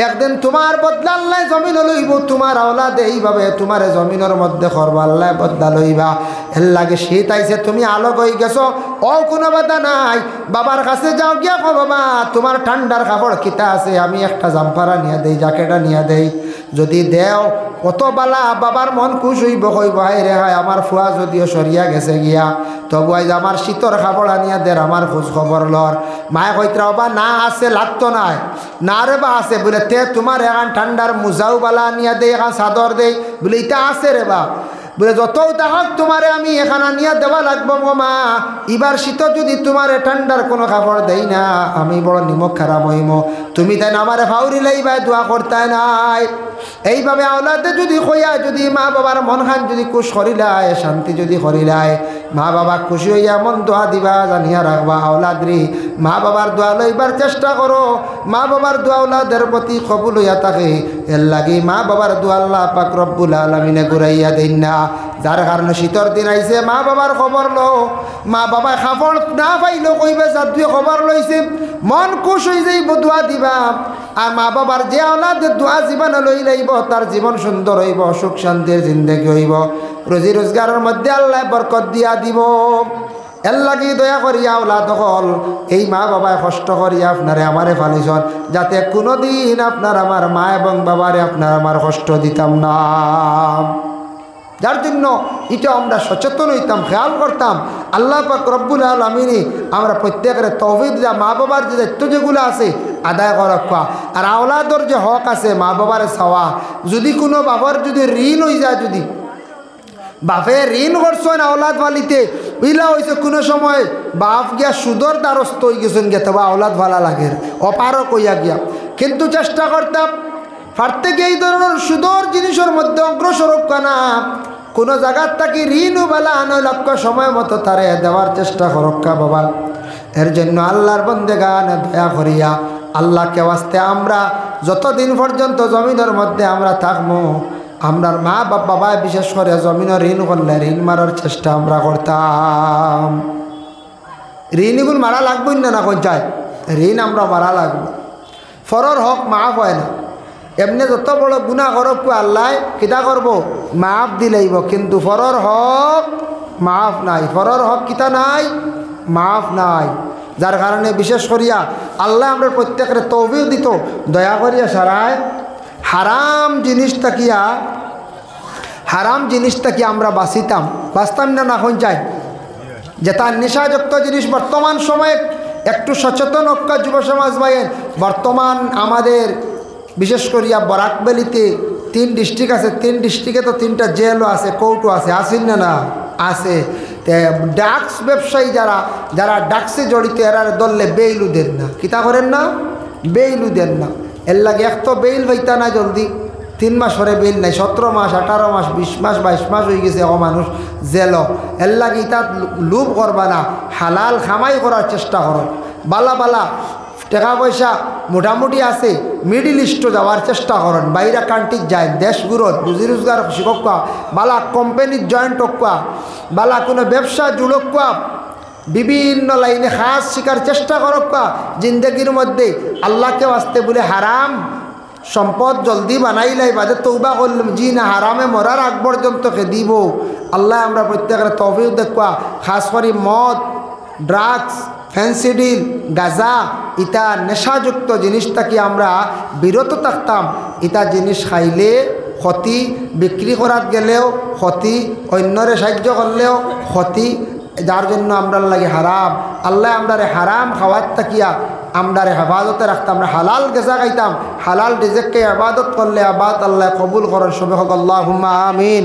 একদিন তোমার বদলা আল্লাহ জমিন লইব, তোমার আওলাদ এইভাবে তোমার জমিনের মধ্যে করবো, আল্লাহ বদলা লইবা। এর লাগে শীত আইছে, তুমি আলোক হয়ে গেছো, ও কোনো বাধা নাই, বাবার কাছে যাও গিয়া কো বাবা তোমার ঠান্ডার কাপড় কিতা আছে, আমি একটা জাম্পারা নিয়ে দেই, জ্যাকেটা নিয়ে দেই, যদি দেও কত বালা, বাবার মন খুশ হইব, কইব হাই রে হাই আমার ফুয়া যদিও সরিয়া গেছে গিয়া, তবু আজ আমার শীতর কাপড় আনিয়া দের, আমার খোঁজ খবর লর। মায়ে কইত্রা বা না আছে লাগতো নাই, না রে বা আছে বলে, তে তোমার এখন ঠান্ডার মুজাও বালা আনিয়া দেই, এখন চাদর দেই বলে, ইটা আছে রে বা, বলে যতও তাহাক তোমারে আমি এখানা নিয়ে দেওয়া লাগবো গো মা, এবার শীত যদি তোমারে ঠান্ডার কোনো কাপড় দেই না আমি বড় নিমক খারাপ হইম, তুমি তাই না আমারে ফাউরি লাইবাই দোয়া করতে নাই। এইভাবে আওলাদে যদি কইয়া যদি মা বাবার মন খান যদি খুশ করিলায়, শান্তি যদি করিলায়, মা বাবা খুশি হইয়া মন দোয়া দিবা জানিয়া রাখবা। আওলাদরি মা বাবার দোয়া লইবার চেষ্টা করো, মা বাবার দোয়া আওলাদের প্রতি কবুল হইয়া থাকে। এর লাগি মা বাবার দোয়া আল্লাহ পাক রব্বুল আলামিনে ঘুরাইয়া দেন না। যার কারণে শীতর দিন আইছে মা বাবার খবর লো, মা বাবা খাবার না পাইলো কইবে জাদুয়ে খবর লইছে, মন খুশ হয়ে যাইব দোয়া দিবা। আর মা বাবার যে আওলাদের দোয়া জীবনে লই লাইব তার জীবন সুন্দর হইব, সুখ শান্তির জিন্দেগি হইব, রুজি রোজগারের মধ্যে আল্লাহ বরকত দিয়া দিব। এর লাগি দয়া করিয়া আওলাদ হল এই মা বাবায় কষ্ট করিয়া আপনারে আমারে ফালিছন, যাতে কোনোদিন আপনার আমার মা এবং বাবারে আপনার আমার কষ্ট দিতাম না। যার জন্য এটা আমরা সচেতন হইতাম, খেয়াল করতাম। আল্লাহ পাক রব্বুল আলামিন আমরা প্রত্যেকের তৌফিক দিয়া মা বাবার যে দায়িত্ব যেগুলো আছে আদায় করা, আর আওলাদর যে হক আছে মা বাবার চাওয়া। যদি কোনো বাবার যদি ঋণ হয়ে যায়, যদি বাপে ঋণ করছেন আওলাদ ফালিতে ইলা হয়েছে কোনো সময় বাপ গিয়া সুদর দ্বারস্থ হয়ে গেছেন গে, তবে আওলাদ ভালা লাগে অপারও কইয়া গিয়া, কিন্তু চেষ্টা করতাম পারতে গিয়ে এই ধরনের সুদর জিনিসের মধ্যে অগ্রসর না, কোনো জায়গার থাকি ঋণও বেলা আনো লক্ষ্য সময় মতো তারে দেওয়ার চেষ্টা করক্কা বাবা। এর জন্য আল্লাহর বন্দেগান দয়া করিয়া আল্লাহকে ওয়াস্তে আমরা যতদিন পর্যন্ত জমিনের মধ্যে আমরা থাকবো, আমরার মা বাবা বিশেষ করে জমিনের ঋণ করলে ঋণ মারার চেষ্টা আমরা করতাম। ঋণ এগুলো মারা লাগবই না, কোন চাই ঋণ আমরা মারা লাগবো। ফরর হক মাফ হয় না, এমনি যত বড় গুণা করব আল্লাহ কিতা করব মাফ দিলেইব, কিন্তু ফরর হক মাফ নাই, ফরর হক কিতা নাই মাফ নাই। যার কারণে বিশেষ করিয়া আল্লাহ আমরা প্রত্যেকের তৌফিক দিত, দয়া করিয়া সারায় হারাম জিনিসটা কি আমরা বাঁচতাম না, না কোন চাই যে তার নেশাযুক্ত জিনিস বর্তমান সময়ে একটু সচেতন হক্কা যুব সমাজ ভাইয়ের। বর্তমান আমাদের বিশেষ করিয়া বরাকবেলিতে 3 ডিস্ট্রিক্ট আছে, 3 ডিস্ট্রিক্টে তো 3টা জেলও আছে, কোর্টও আছে, আসেন না না আছে। ডাক্স ব্যবসায়ী যারা ডাক্সে জড়িত এরা দললে বেইলু দেন না, কিতা করেন না বেইলু দেন না। এর লাগে এক তো বেইল হইতা না জলদি, 3 মাস পরে বেইল নাই, 17 মাস 18 মাস 20 মাস 22 মাস হয়ে গেছে মানুষ জেল। এর লাগে ইতা লোভ করবা না, হালাল খামাই করার চেষ্টা করো। বালা টাকা পয়সা মোটামুটি আছে, মিডিল ইস্টে যাওয়ার চেষ্টা করেন, বাইরা কান্ট্রি যায়, দেশগুলোর রুজি রোজগার শিখা, বালা কোম্পানির জয়েন্ট হকা, বালা কোনো ব্যবসা জুড়কা, বিভিন্ন লাইনে খাস শিকার চেষ্টা করক্কা। জিন্দগির মধ্যে আল্লাহকে আসতে বলে হারাম সম্পদ জলদি বানাইলাই বাদে তৌবা করলাম, জি না হারামে মরার আগ পর্যন্ত দিব। আল্লাহ আমরা প্রত্যেকের তৌফিক দেখবা, খাস করে মদ, ড্রাগস, ফ্যান্সিডিল, গাঁজা, ইতা নেশাযুক্ত জিনিসটা কি আমরা বিরত থাকতাম। ইতা জিনিস খাইলে ক্ষতি, বিক্রি করার গেলেও ক্ষতি, অন্যরে সাহায্য করলেও ক্ষতি, যার জন্য আমরা লাগে হারাম। আল্লাহ আমরা হারাম খাওয়ার তাকিয়া আমরা হেফাজতে রাখতাম, আমরা হালাল গেজা খাইতাম, হালাল রিজেককে আবাদত করলে আবাদ আল্লাহ কবুল করার সবে হোক, আল্লাহুম্মা আমিন।